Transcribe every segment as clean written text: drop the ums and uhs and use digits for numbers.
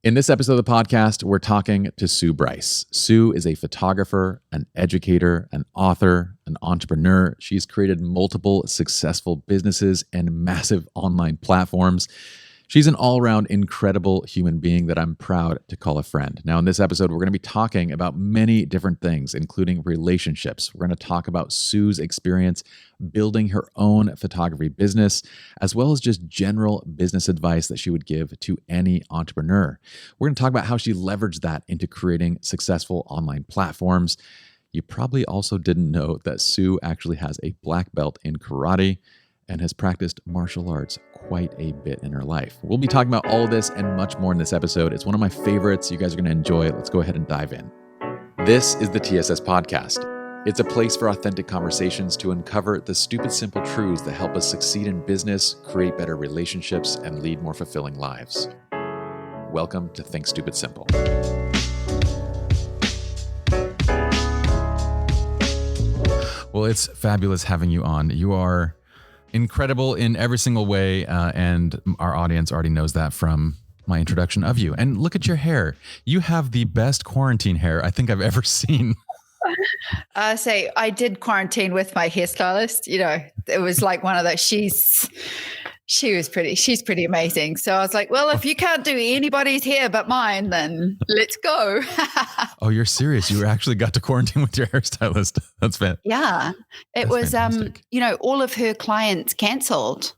In this episode of the podcast, we're talking to Sue Bryce. Sue is a photographer, an educator, an author, an entrepreneur. She's created multiple successful businesses and massive online platforms. She's an all-around incredible human being that I'm proud to call a friend. Now, in this episode, we're going to be talking about many different things, including relationships. We're going to talk about Sue's experience building her own photography business, as well as just general business advice that she would give to any entrepreneur. We're going to talk about how she leveraged that into creating successful online platforms. You probably also didn't know that Sue actually has a black belt in karate and has practiced martial arts quite a bit in her life. We'll be talking about all of this and much more in this episode. It's one of my favorites. You guys are going to enjoy it. Let's go ahead and dive in. This is the TSS Podcast. It's a place for authentic conversations to uncover the stupid, simple truths that help us succeed in business, create better relationships, and lead more fulfilling lives. Welcome to Think Stupid Simple. Well, it's fabulous having you on. You are incredible in every single way, and our audience already knows that from my introduction of you. And look at your hair. You have the best quarantine hair I think I've ever seen. I did quarantine with my hairstylist. You know, it was like one of those, she's pretty amazing. So I was like, well, if you can't do anybody's hair but mine, then let's go. Oh, you're serious? You actually got to quarantine with your hairstylist. That's fantastic. Yeah. It was, fantastic. All of her clients canceled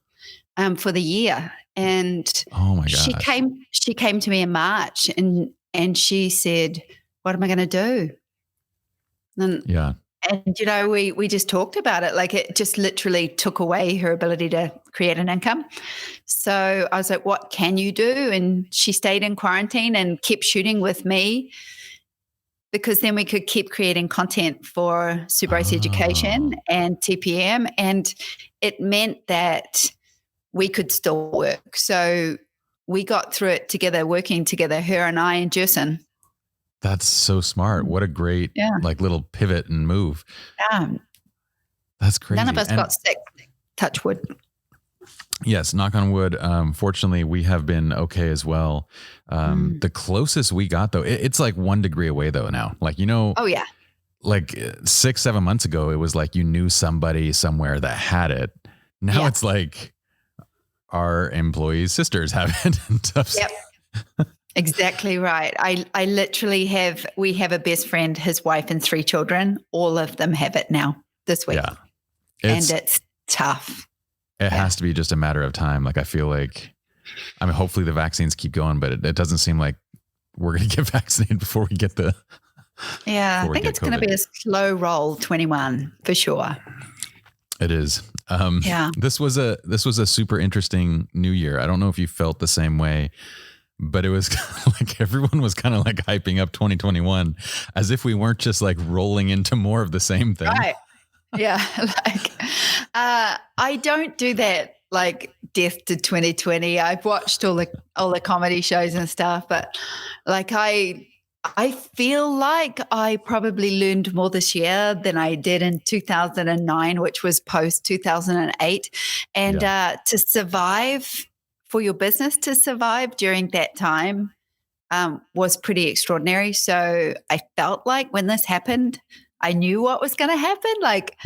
for the year. And oh my gosh. She came to me in March and she said, what am I going to do? And, yeah. And, we just talked about it. Like it just literally took away her ability to create an income. So I was like, what can you do? And she stayed in quarantine and kept shooting with me because then we could keep creating content for Sue Bryce Education and TPM. And it meant that we could still work. So we got through it together, working together, her and I and Jerson. That's so smart. What a great little pivot and move. That's crazy. None of us got sick. Touch wood. Yes, knock on wood. Fortunately, we have been okay as well. The closest we got, though, it's like 1 degree away, though, now. Like, oh, yeah. Like 6-7 months ago, it was like you knew somebody somewhere that had it. Now it's like our employees' sisters have it and stuff. Yep. Exactly right. I literally we have a best friend, his wife and 3 children. All of them have it now this week. Yeah. It's tough. It has to be just a matter of time. Like I feel like, hopefully the vaccines keep going, but it doesn't seem like we're going to get vaccinated before we get the. Yeah, I think it's going to be a slow roll 21 for sure. It is. This was a super interesting new year. I don't know if you felt the same way. But it was like everyone was kind of like hyping up 2021 as if we weren't just like rolling into more of the same thing. Right. Yeah. I don't do that like death to 2020. I've watched all the comedy shows and stuff, but like I feel like I probably learned more this year than I did in 2009, which was post 2008. And to survive, for your business to survive during that time was pretty extraordinary. So I felt like when this happened, I knew what was going to happen. Like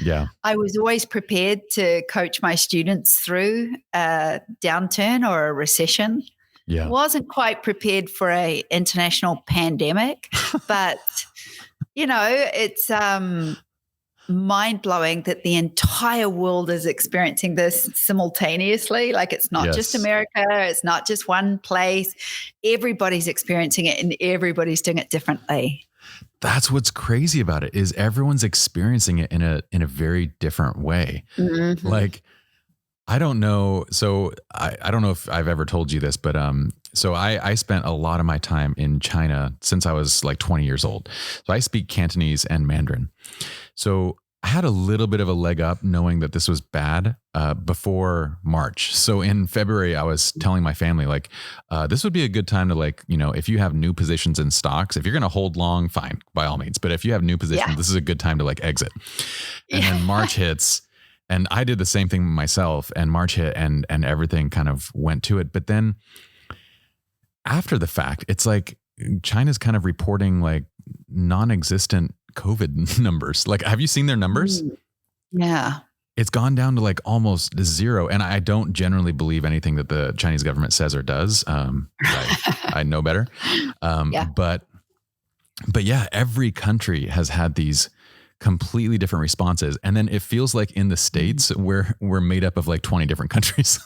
I was always prepared to coach my students through a downturn or a recession. Yeah. Wasn't quite prepared for a international pandemic, but it's mind-blowing that the entire world is experiencing this simultaneously. Like it's not just America, it's not just one place. Everybody's experiencing it and everybody's doing it differently. That's what's crazy about it is everyone's experiencing it in a very different way. Mm-hmm. Like I don't know. So I don't know if I've ever told you this, but so I spent a lot of my time in China since I was like 20 years old. So I speak Cantonese and Mandarin. So I had a little bit of a leg up knowing that this was bad before March. So in February, I was telling my family like, this would be a good time to like, if you have new positions in stocks, if you're going to hold long, fine, by all means. But if you have new positions, this is a good time to like exit. And then March hits. And I did the same thing myself, and March hit and everything kind of went to it. But then after the fact, it's like China's kind of reporting like non-existent COVID numbers. Like, have you seen their numbers? Yeah. It's gone down to like almost zero. And I don't generally believe anything that the Chinese government says or does. I know better. But yeah, every country has had these completely different responses. And then it feels like in the States, we're made up of like 20 different countries.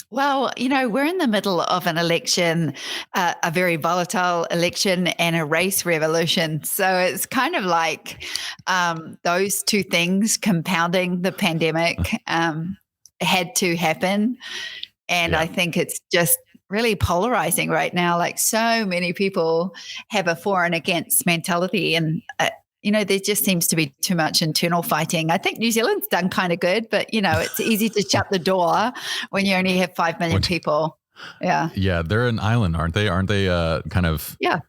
Well, we're in the middle of an election, a very volatile election and a race revolution. So it's kind of like those two things compounding the pandemic had to happen. And I think it's just really polarizing right now. Like so many people have a for and against mentality, and there just seems to be too much internal fighting. I think New Zealand's done kind of good, but it's easy to shut the door when you only have 5 million people. Yeah. Yeah. They're an island, aren't they? Aren't they kind of? Yeah.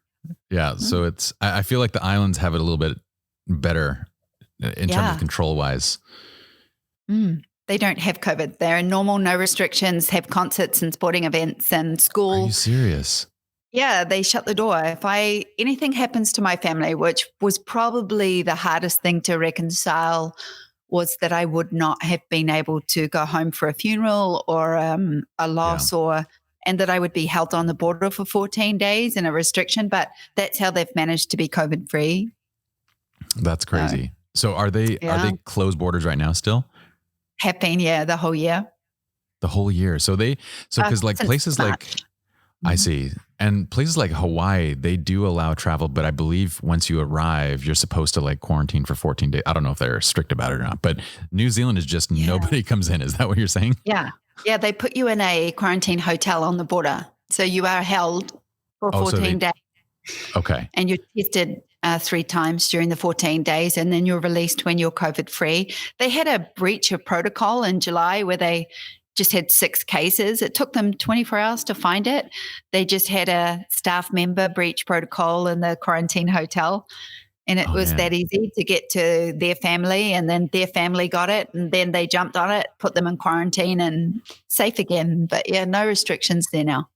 Yeah. So I feel like the islands have it a little bit better in terms of control wise. They don't have COVID. They're normal, no restrictions, have concerts and sporting events and school. Are you serious? Yeah, they shut the door. If anything happens to my family, which was probably the hardest thing to reconcile, was that I would not have been able to go home for a funeral or a loss, and that I would be held on the border for 14 days in a restriction. But that's how they've managed to be COVID free. That's crazy. So are they closed borders right now still? Have been, the whole year. The whole year. So because like places March. Like I see. And places like Hawaii, they do allow travel, but I believe once you arrive, you're supposed to like quarantine for 14 days. I don't know if they're strict about it or not, but New Zealand is just nobody comes in. Is that what you're saying? Yeah. Yeah. They put you in a quarantine hotel on the border. So you are held for 14 days. Okay. And you're tested 3 times during the 14 days, and then you're released when you're COVID free. They had a breach of protocol in July where they just had 6 cases. It took them 24 hours to find it. They just had a staff member breach protocol in the quarantine hotel. And it was that easy to get to their family, and then their family got it, and then they jumped on it, put them in quarantine and safe again. But no restrictions there now.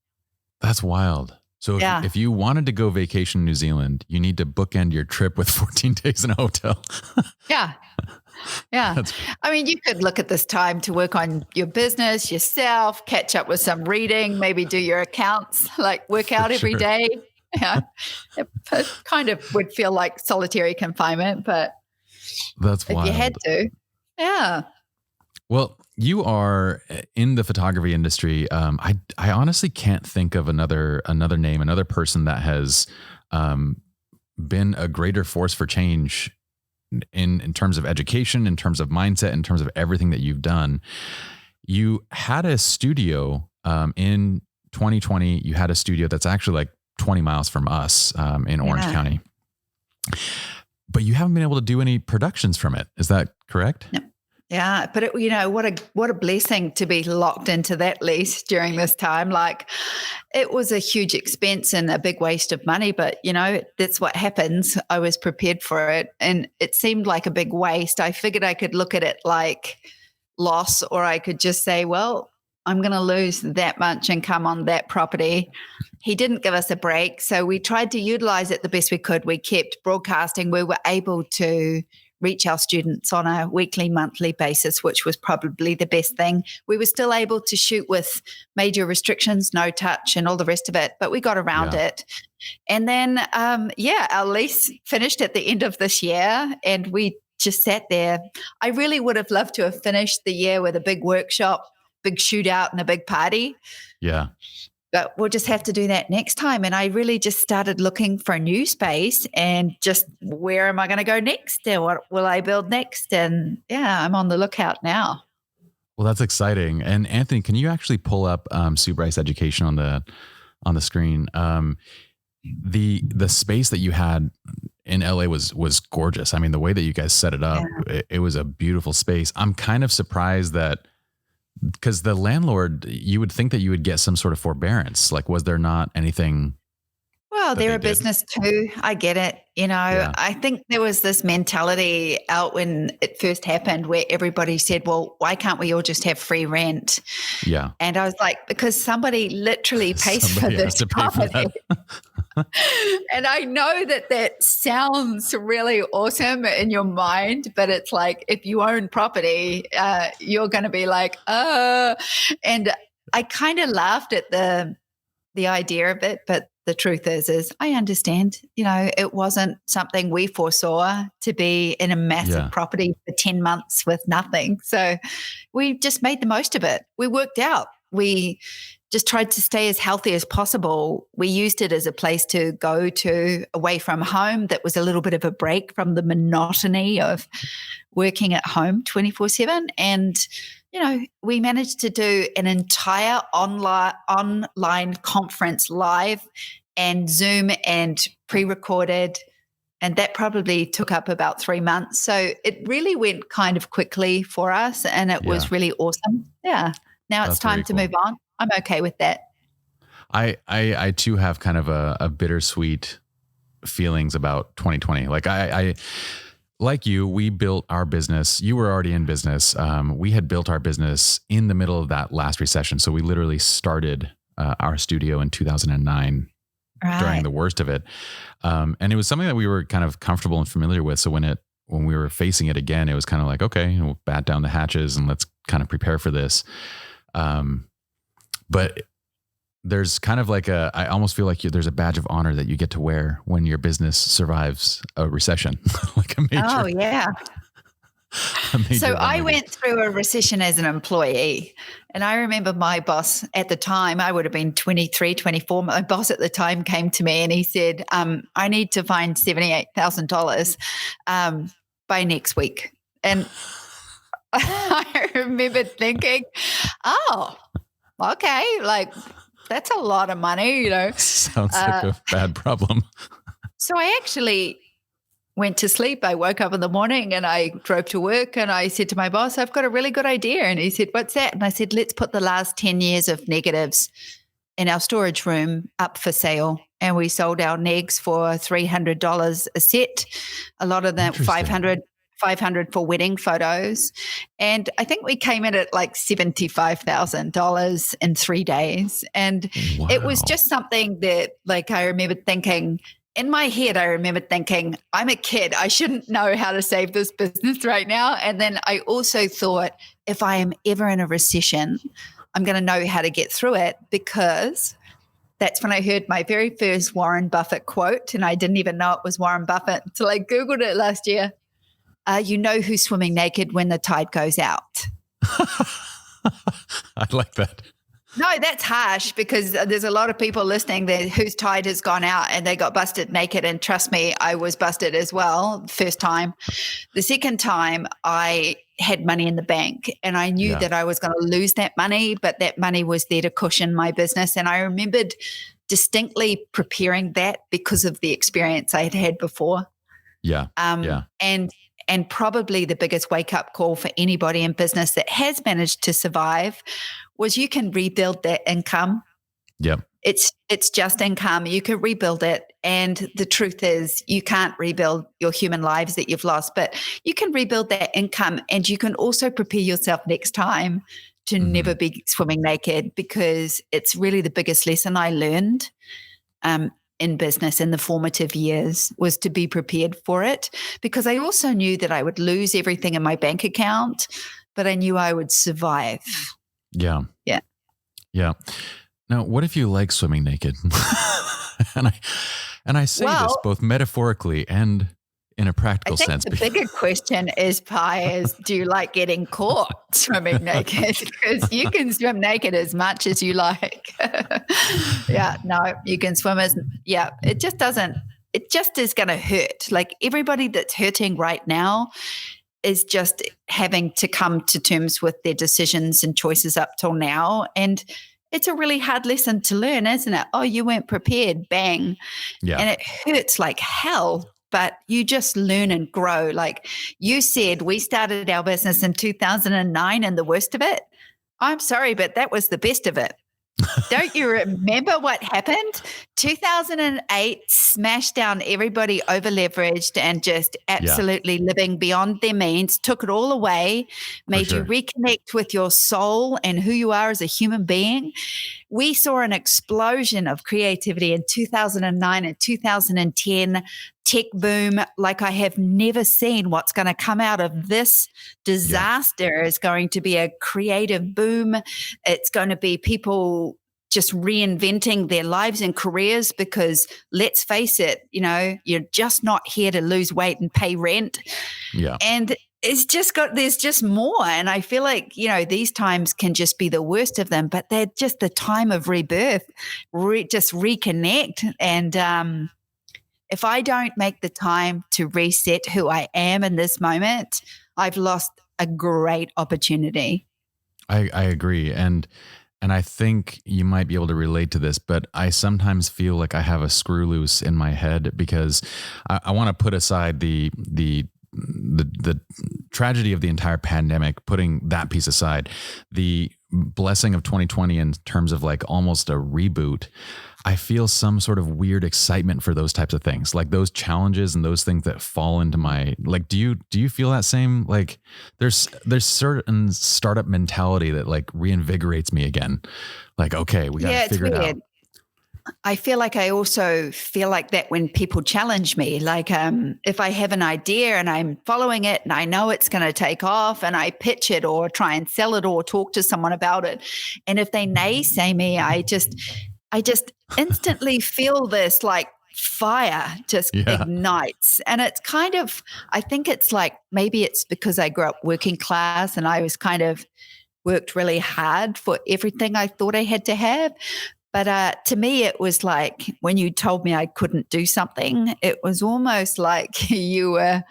That's wild. So if you wanted to go vacation in New Zealand, you need to bookend your trip with 14 days in a hotel. Yeah. Yeah. I mean, you could look at this time to work on your business, yourself, catch up with some reading, maybe do your accounts, like work out every day. Yeah. It kind of would feel like solitary confinement, but that's wild. If you had to. Yeah. Well, you are in the photography industry. I honestly can't think of another name, another person that has been a greater force for change in terms of education, in terms of mindset, in terms of everything that you've done. You had a studio in 2020. You had a studio that's actually like 20 miles from us in Orange County. But you haven't been able to do any productions from it. Is that correct? No. Yeah, but what a blessing to be locked into that lease during this time. Like, it was a huge expense and a big waste of money, but that's what happens. I was prepared for it, and it seemed like a big waste. I figured I could look at it like loss, or I could just say, well, I'm going to lose that much income on that property. He didn't give us a break, so we tried to utilize it the best we could. We kept broadcasting. We were able to reach our students on a weekly, monthly basis, which was probably the best thing. We were still able to shoot with major restrictions, no touch and all the rest of it, but we got around it. And then, our lease finished at the end of this year, and we just sat there. I really would have loved to have finished the year with a big workshop, big shootout and a big party. Yeah. But we'll just have to do that next time. And I really just started looking for a new space and just, where am I going to go next? And what will I build next? And I'm on the lookout now. Well, that's exciting. And Anthony, can you actually pull up Sue Bryce Education on the screen? The space that you had in LA was gorgeous. I mean, the way that you guys set it up, it was a beautiful space. I'm kind of surprised that, because the landlord, you would think that you would get some sort of forbearance. Like, was there not anything? Well, Well, that they're they a did. business too. I get it. Yeah. I think there was this mentality out when it first happened where everybody said, well, why can't we all just have free rent? Yeah. And I was like, because somebody literally pays for Somebody has this to pay for property. that. And I know that sounds really awesome in your mind, but it's like if you own property, you're going to be like, and I kind of laughed at the idea of it, but the truth is I understand, it wasn't something we foresaw to be in a massive property for 10 months with nothing. So we just made the most of it. We worked out. We just tried to stay as healthy as possible. We used it as a place to go to away from home that was a little bit of a break from the monotony of working at home 24/7. And we managed to do an entire online conference live and Zoom and pre-recorded. And that probably took up about 3 months. So it really went kind of quickly for us and it was really awesome. Yeah. Now it's time to move on. I'm okay with that. I too have kind of a bittersweet feelings about 2020. Like I like you, we built our business. You were already in business. We had built our business in the middle of that last recession. So we literally started our studio in 2009 during the worst of it. And it was something that we were kind of comfortable and familiar with. So when we were facing it again, it was kind of like, okay, we'll bat down the hatches and let's kind of prepare for this. But there's kind of like I almost feel like there's a badge of honor that you get to wear when your business survives a recession, like a major. Oh yeah. So I went through a recession as an employee, and I remember my boss at the time, I would have been 23, 24. My boss at the time came to me and he said, I need to find $78,000 by next week. And I remember thinking, oh, okay, like that's a lot of money, Sounds like a bad problem. So I actually went to sleep. I woke up in the morning and I drove to work and I said to my boss, I've got a really good idea. And he said, what's that? And I said, let's put the last 10 years of negatives in our storage room up for sale. And we sold our negs for $300 a set. A lot of them, 500 for wedding photos. And I think we came in at like $75,000 in 3 days. And it was just something that I remember thinking, in my head, I remember thinking, I'm a kid. I shouldn't know how to save this business right now. And then I also thought, if I am ever in a recession, I'm going to know how to get through it, because that's when I heard my very first Warren Buffett quote. And I didn't even know it was Warren Buffett until I Googled it last year. You know who's swimming naked when the tide goes out. I like that. No, that's harsh, because there's a lot of people listening there whose tide has gone out and they got busted naked. And trust me, I was busted as well the first time. The second time I had money in the bank and I knew that I was going to lose that money, but that money was there to cushion my business. And I remembered distinctly preparing that because of the experience I had had before. And probably the biggest wake-up call for anybody in business that has managed to survive was you can rebuild that income. Yep. It's just income. You can rebuild it. And the truth is you can't rebuild your human lives that you've lost, but you can rebuild that income, and you can also prepare yourself next time to never be swimming naked, because it's really the biggest lesson I learned in business in the formative years was to be prepared for it, because I also knew that I would lose everything in my bank account, but I knew I would survive. Yeah. Yeah. Yeah. Now, what if you like swimming naked? and I say this both metaphorically and in a practical sense. The bigger question is, do you like getting caught swimming naked? Because you can swim naked as much as you like. You can swim it just is going to hurt. Like everybody that's hurting right now is just having to come to terms with their decisions and choices up till now. And it's a really hard lesson to learn, isn't it? Oh, you weren't prepared, bang. Yeah. And it hurts like hell, but you just learn and grow. Like you said, we started our business in 2009 and the worst of it. I'm sorry, but that was the best of it. Don't you remember what happened? 2008 smashed down everybody over leveraged and just Yeah, absolutely living beyond their means, took it all away, for made you sure. reconnect with your soul and who you are as a human being. We saw an explosion of creativity in 2009 and 2010, tech boom like I have never seen. What's going to come out of this Yeah, disaster is going to be a creative boom. It's going to be people just reinventing their lives and careers because let's face it, you're just not here to lose weight and pay rent. yeah. And there's just more. And I feel like, these times can just be the worst of them, but they're just the time of rebirth, just reconnect. And if I don't make the time to reset who I am in this moment, I've lost a great opportunity. I agree. And I think you might be able to relate to this, but I sometimes feel like I have a screw loose in my head because I want to put aside the tragedy of the entire pandemic, putting that piece aside, the blessing of 2020 in terms of like almost a reboot. I feel some sort of weird excitement for those types of things, like those challenges and those things that fall into my, like, do you feel that same? Like there's certain startup mentality that like reinvigorates me again. Like, okay, we got to figure it out. I feel like I also feel like that when people challenge me, like if I have an idea and I'm following it and I know it's going to take off and I pitch it or try and sell it or talk to someone about it. And if they naysay me, I just instantly feel this like fire just ignites. And it's kind of, I think it's like, maybe it's because I grew up working class and I was kind of worked really hard for everything I thought I had to have. But to me, it was like when you told me I couldn't do something, it was almost like you were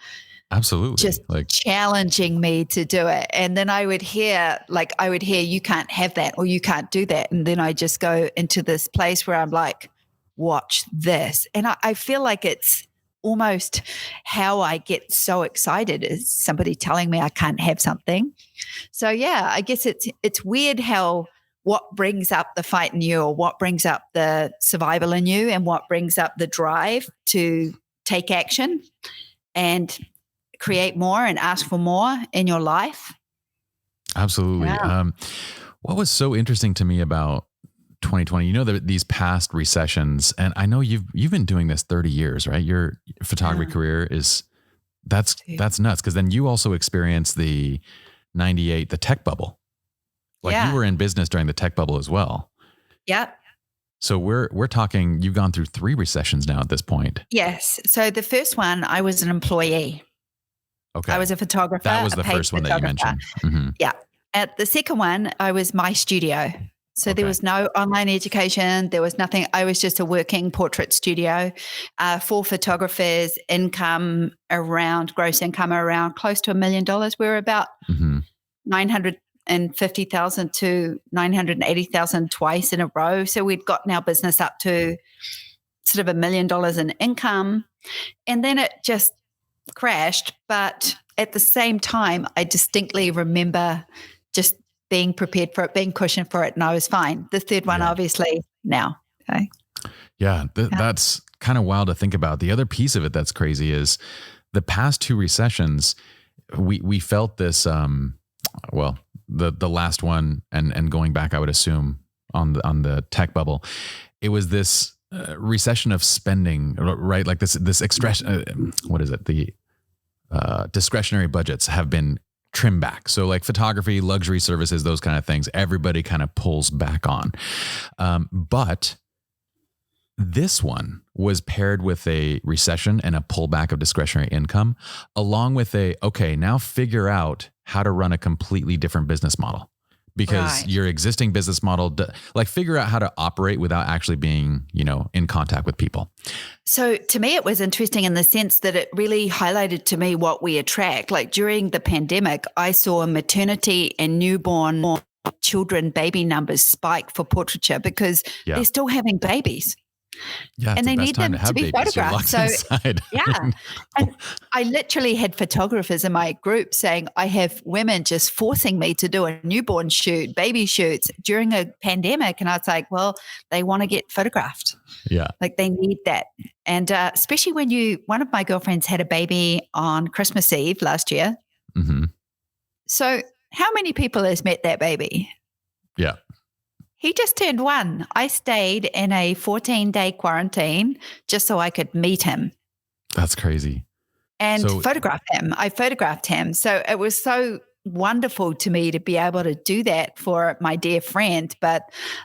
absolutely just like challenging me to do it. And then I would hear, you can't have that or you can't do that. And then I just go into this place where I'm like, watch this. And I feel like it's almost how I get so excited is somebody telling me I can't have something. So yeah, I guess it's weird how what brings up the fight in you or what brings up the survival in you and what brings up the drive to take action and create more and ask for more in your life. absolutely. Yeah. What was so interesting to me about 2020, these past recessions, and I know you've been doing this 30 years, right? Your photography career that's nuts. Cause then you also experienced the 98, the tech bubble. Like you were in business during the tech bubble as well. Yep. So we're talking, you've gone through 3 recessions now at this point. Yes. So the first one, I was an employee. Okay. I was a photographer. That was the first one that you mentioned. Mm-hmm. Yeah. At the second one, I was my studio. So there was no online education. There was nothing. I was just a working portrait studio for photographers, gross income around close to $1 million. We were about 950,000 to 980,000 twice in a row. So we'd gotten our business up to sort of $1 million in income. And then it just crashed. But at the same time, I distinctly remember just being prepared for it, being cushioned for it, and I was fine. The third one, obviously, now. Okay. Yeah, that's kind of wild to think about. The other piece of it that's crazy is the past 2 recessions, we felt this, the last one and going back, I would assume on the tech bubble, it was this recession of spending, right? Like this expression, what is it? The discretionary budgets have been trimmed back. So like photography, luxury services, those kind of things, everybody kind of pulls back on. But this one was paired with a recession and a pullback of discretionary income, along with now figure out how to run a completely different business model. Because your existing business model, figure out how to operate without actually being, in contact with people. So to me, it was interesting in the sense that it really highlighted to me what we attract. Like during the pandemic, I saw maternity and newborn children baby numbers spike for portraiture because they're still having babies. Yeah, it's And the they best need time them to have to be babies. You're photographed. locked So inside. yeah. And I literally had photographers in my group saying, I have women just forcing me to do a newborn shoot, baby shoots during a pandemic. And I was like, well, they want to get photographed. Yeah. Like they need that. And especially when one of my girlfriends had a baby on Christmas Eve last year. Mm-hmm. So how many people has met that baby? Yeah. He just turned 1. I stayed in a 14-day quarantine just so I could meet him. That's crazy. And photograph him. I photographed him. So it was so wonderful to me to be able to do that for my dear friend. But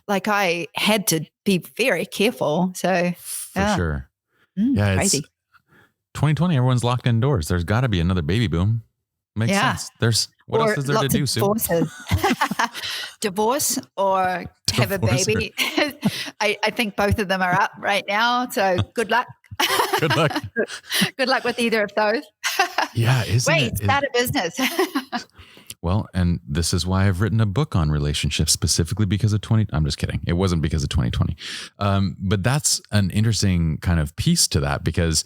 like I had to be very careful. So for sure. Crazy. It's 2020. Everyone's locked indoors. There's got to be another baby boom. Makes sense. What else is there to do, Sue? Divorce or have a baby. I think both of them are up right now. So good luck. Good luck. Good luck with either of those. Yeah, start a business. Well, and this is why I've written a book on relationships specifically because of 20. I'm just kidding. It wasn't because of 2020. But that's an interesting kind of piece to that because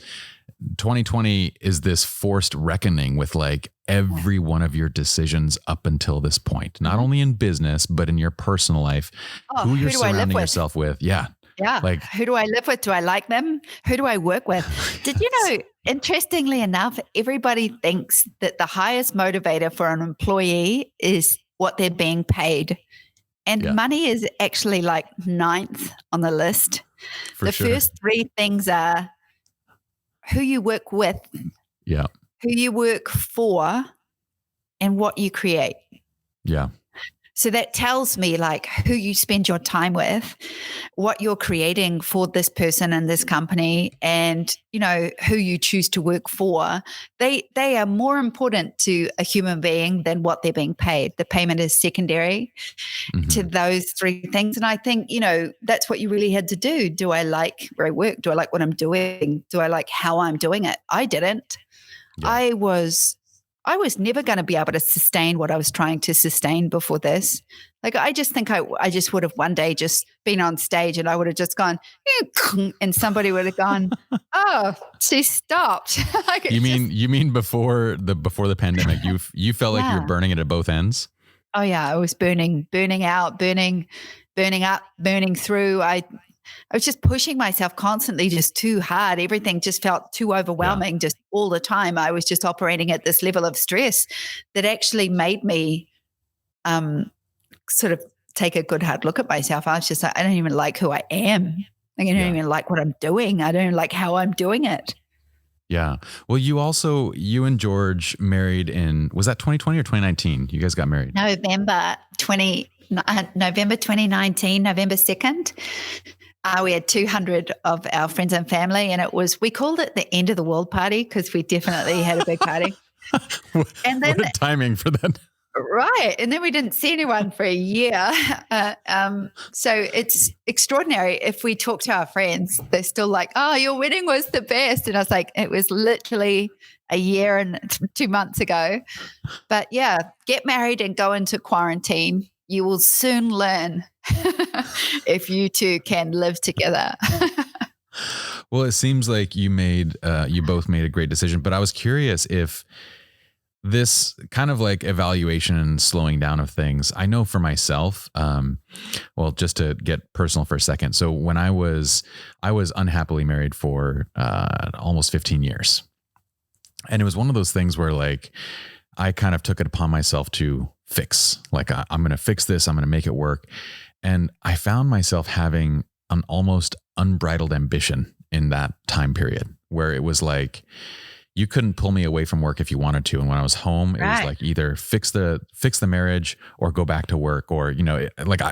2020 is this forced reckoning with like every one of your decisions up until this point, not only in business, but in your personal life, who you're surrounding yourself with. Yeah. Yeah. Like, who do I live with? Do I like them? Who do I work with? Did you know, interestingly enough, everybody thinks that the highest motivator for an employee is what they're being paid. And money is actually like 9th on the list. First 3 things are who you work with, who you work for, and what you create. Yeah. So that tells me like who you spend your time with, what you're creating for this person and this company, and you know who you choose to work for. They are more important to a human being than what they're being paid. The payment is secondary to those 3 things. And I think, you know, that's what you really had to do. Do I like where I work? Do I like what I'm doing? Do I like how I'm doing it? I didn't. Yeah. I was never going to be able to sustain what I was trying to sustain before this. Like, I just think I just would have one day just been on stage and I would have just gone, and somebody would have gone, oh, she stopped. Like, you mean before the pandemic, you felt like you were burning it at both ends? Oh yeah. I was burning out, burning up, burning through. I was just pushing myself constantly, just too hard. Everything just felt too overwhelming just all the time. I was just operating at this level of stress that actually made me sort of take a good hard look at myself. I was just like, I don't even like who I am. Like, I don't even like what I'm doing. I don't like how I'm doing it. Yeah. Well, you and George married was that 2020 or 2019? You guys got married? November 2019, November 2nd. We had 200 of our friends and family, and we called it the end of the world party because we definitely had a big party. And then, what a timing for that. Right. And then we didn't see anyone for a year. So it's extraordinary. If we talk to our friends, they're still like, oh, your wedding was the best. And I was like, it was literally a year and 2 months ago. But yeah, get married and go into quarantine. You will soon learn if you two can live together. Well, it seems like you both made a great decision, but I was curious if this kind of like evaluation and slowing down of things, I know for myself, well, just to get personal for a second. So when I was unhappily married for almost 15 years. And it was one of those things where like, I kind of took it upon myself to fix, like, I'm going to fix this. I'm going to make it work. And I found myself having an almost unbridled ambition in that time period where it was like, you couldn't pull me away from work if you wanted to. And when I was home, it was like either fix the marriage or go back to work, or, you know, like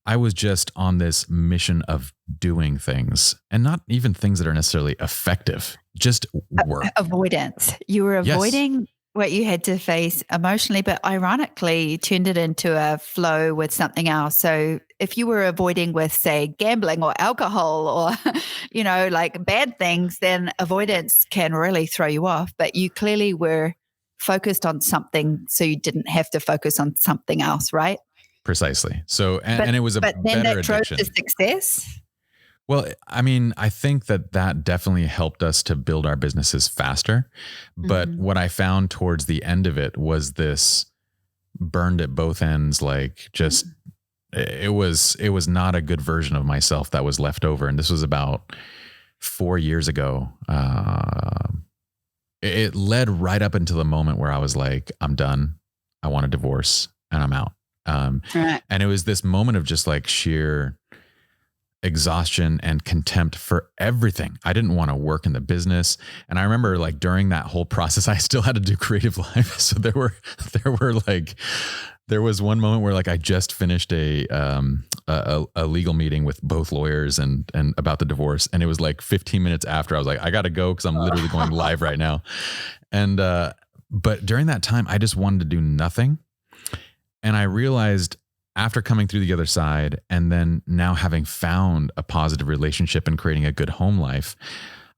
I was just on this mission of doing things, and not even things that are necessarily effective, just work. Avoidance. You were avoiding what you had to face emotionally, but ironically, you turned it into a flow with something else. So if you were avoiding with, say, gambling or alcohol or, you know, like bad things, then avoidance can really throw you off. But you clearly were focused on something, so you didn't have to focus on something else, right? Precisely. So, and it was a better addiction. Drove to success. Well, I mean, I think that definitely helped us to build our businesses faster. But Mm-hmm. what I found towards the end of it was this burned at both ends, like just it was not a good version of myself that was left over. And this was about 4 years ago. It led right up until the moment where I was like, I'm done. I want a divorce and I'm out. Right. And it was this moment of just like sheer exhaustion and contempt for everything. I didn't want to work in the business. And I remember like during that whole process, I still had to do creative life. So there was one moment where like I just finished a legal meeting with both lawyers and about the divorce. And it was like 15 minutes after I was like, I got to go because I'm literally going live right now. And, but during that time, I just wanted to do nothing. And I realized after coming through the other side and then now having found a positive relationship and creating a good home life,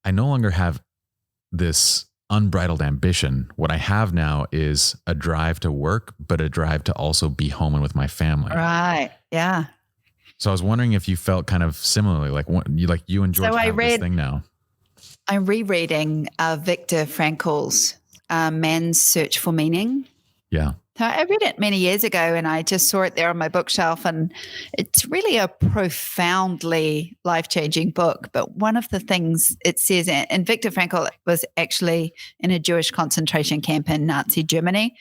I no longer have this unbridled ambition. What I have now is a drive to work, but a drive to also be home and with my family. Right. Yeah. So I was wondering if you felt kind of similarly, like you and George have this thing now. I'm rereading Viktor Frankl's Man's Search for Meaning. Yeah. So I read it many years ago and I just saw it there on my bookshelf, and it's really a profoundly life-changing book. But one of the things it says, and Viktor Frankl was actually in a Jewish concentration camp in Nazi Germany,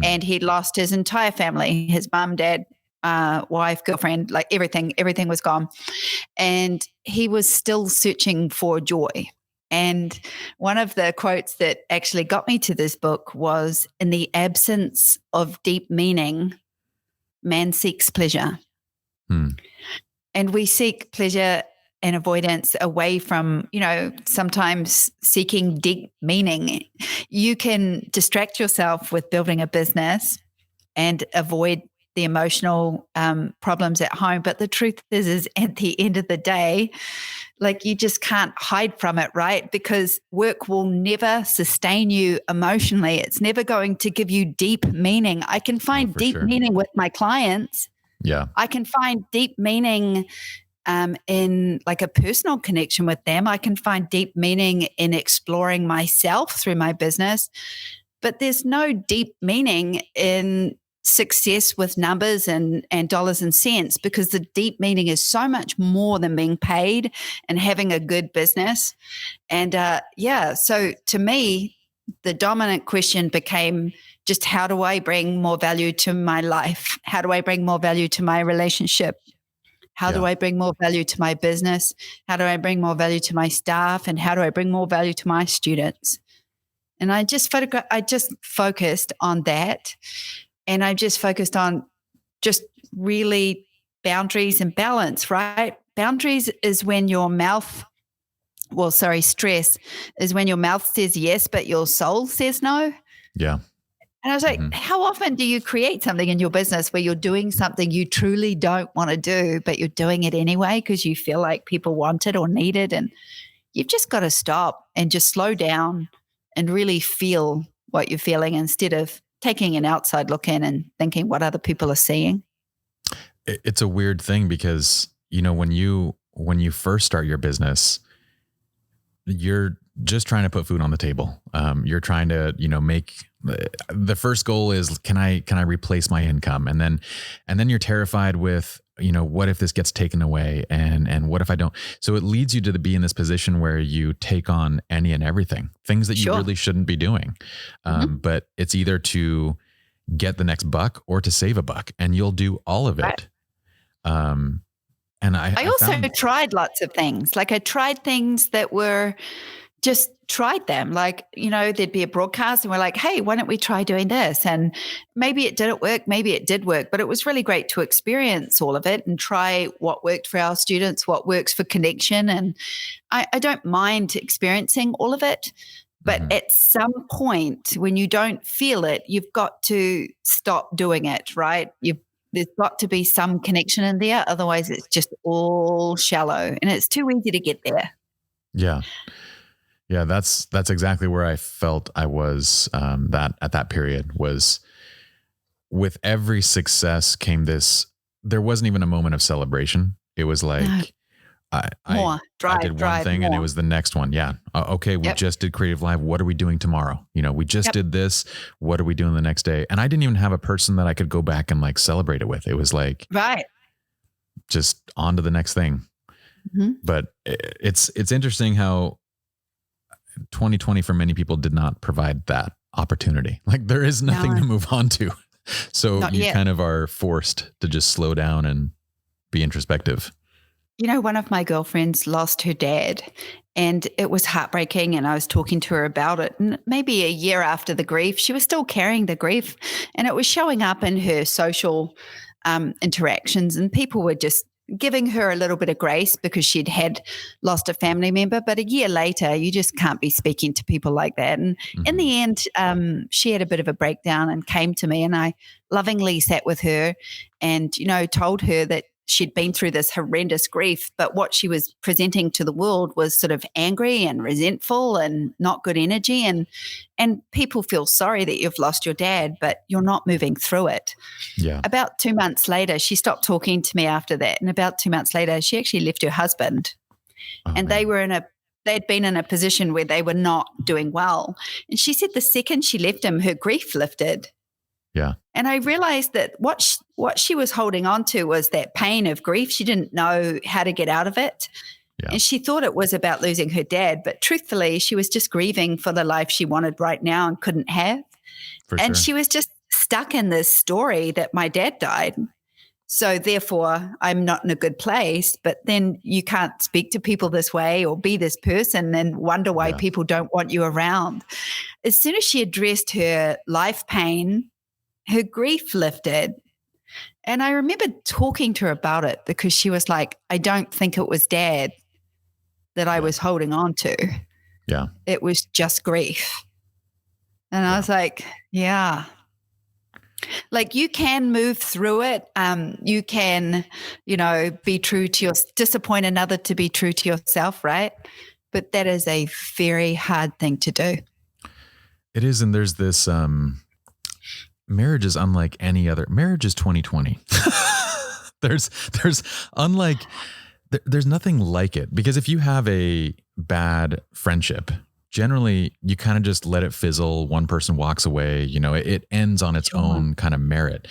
and he lost his entire family, his mom, dad, wife, girlfriend, like everything was gone. And he was still searching for joy. And one of the quotes that actually got me to this book was, in the absence of deep meaning, man seeks pleasure. And we seek pleasure and avoidance away from, sometimes seeking deep meaning. You can distract yourself with building a business and avoid the emotional problems at home. But the truth is at the end of the day, like, you just can't hide from it, right? Because work will never sustain you emotionally. It's never going to give you deep meaning. I can find deep meaning with my clients. Yeah. I can find deep meaning in like a personal connection with them. I can find deep meaning in exploring myself through my business. But there's no deep meaning in success with numbers and dollars and cents, because the deep meaning is so much more than being paid and having a good business. And so to me, the dominant question became just, how do I bring more value to my life? How do I bring more value to my relationship? How do I bring more value to my business? How do I bring more value to my staff? And how do I bring more value to my students? And I just focused on that. And I just focused on just really boundaries and balance, right? Boundaries is when stress is when your mouth says yes, but your soul says no. Yeah. And I was like, how often do you create something in your business where you're doing something you truly don't want to do, but you're doing it anyway because you feel like people want it or need it? And you've just got to stop and just slow down and really feel what you're feeling, instead of taking an outside look in and thinking what other people are seeing. It's a weird thing because, when you first start your business, you're just trying to put food on the table. You're trying to, make the first goal is, can I replace my income? And then you're terrified with, what if this gets taken away, and what if I don't? So it leads you to be in this position where you take on any and everything, things that you really shouldn't be doing. But it's either to get the next buck or to save a buck, and you'll do all of it. And I also tried lots of things. Like, I tried things that were just tried them. Like, there'd be a broadcast and we're like, hey, why don't we try doing this? And maybe it didn't work, maybe it did work, but it was really great to experience all of it and try what worked for our students, what works for connection. And I don't mind experiencing all of it. But at some point, when you don't feel it, you've got to stop doing it, right? There's got to be some connection in there. Otherwise, it's just all shallow, and it's too easy to get there. Yeah. Yeah, that's exactly where I felt I was that at that period. Was with every success came this, there wasn't even a moment of celebration. It was like, I did one thing and it more. was the next one. Yeah. Okay. We Yep. just did Creative Live. What are we doing tomorrow? We just Yep. did this. What are we doing the next day? And I didn't even have a person that I could go back and like celebrate it with. It was like, Right. just on to the next thing. Mm-hmm. But it's interesting how 2020 for many people did not provide that opportunity. Like there is nothing to move on to. So Not you yet. kind of are forced to just slow down and be introspective. One of my girlfriends lost her dad and it was heartbreaking, and I was talking to her about it. And maybe a year after the grief, she was still carrying the grief, and it was showing up in her social interactions, and people were just giving her a little bit of grace because she'd lost a family member. But a year later, you just can't be speaking to people like that. And in the end, she had a bit of a breakdown and came to me, and I lovingly sat with her and, told her that she'd been through this horrendous grief, but what she was presenting to the world was sort of angry and resentful and not good energy. And people feel sorry that you've lost your dad, but you're not moving through it. Yeah. About 2 months later, she stopped talking to me after that. And about 2 months later, she actually left her husband. And man. they'd been in a position where they were not doing well. And she said the second she left him, her grief lifted. Yeah. And I realized that what she was holding on to was that pain of grief. She didn't know how to get out of it. Yeah. And she thought it was about losing her dad. But truthfully, she was just grieving for the life she wanted right now and couldn't have. And she was just stuck in this story that my dad died. So therefore, I'm not in a good place. But then you can't speak to people this way or be this person and wonder why people don't want you around. As soon as she addressed her life pain, her grief lifted. And I remember talking to her about it because she was like, I don't think it was dad that I was holding on to. Yeah. It was just grief. And I was like, yeah. Like you can move through it. You can, be true to disappoint another to be true to yourself, right? But that is a very hard thing to do. It is. And there's this, marriage is unlike any other. Marriage is 2020. There's nothing like it, because if you have a bad friendship, generally you kind of just let it fizzle. One person walks away, it ends on its own kind of merit.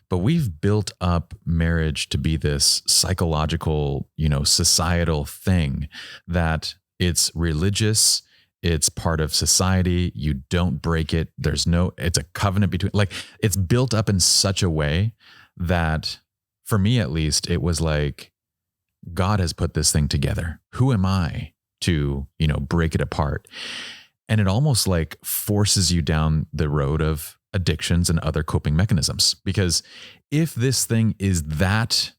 But we've built up marriage to be this psychological, societal thing that it's religious. It's part of society. You don't break it. It's a covenant between, it's built up in such a way that for me, at least, it was like, God has put this thing together. Who am I to, break it apart? And it almost like forces you down the road of addictions and other coping mechanisms. Because if this thing is that,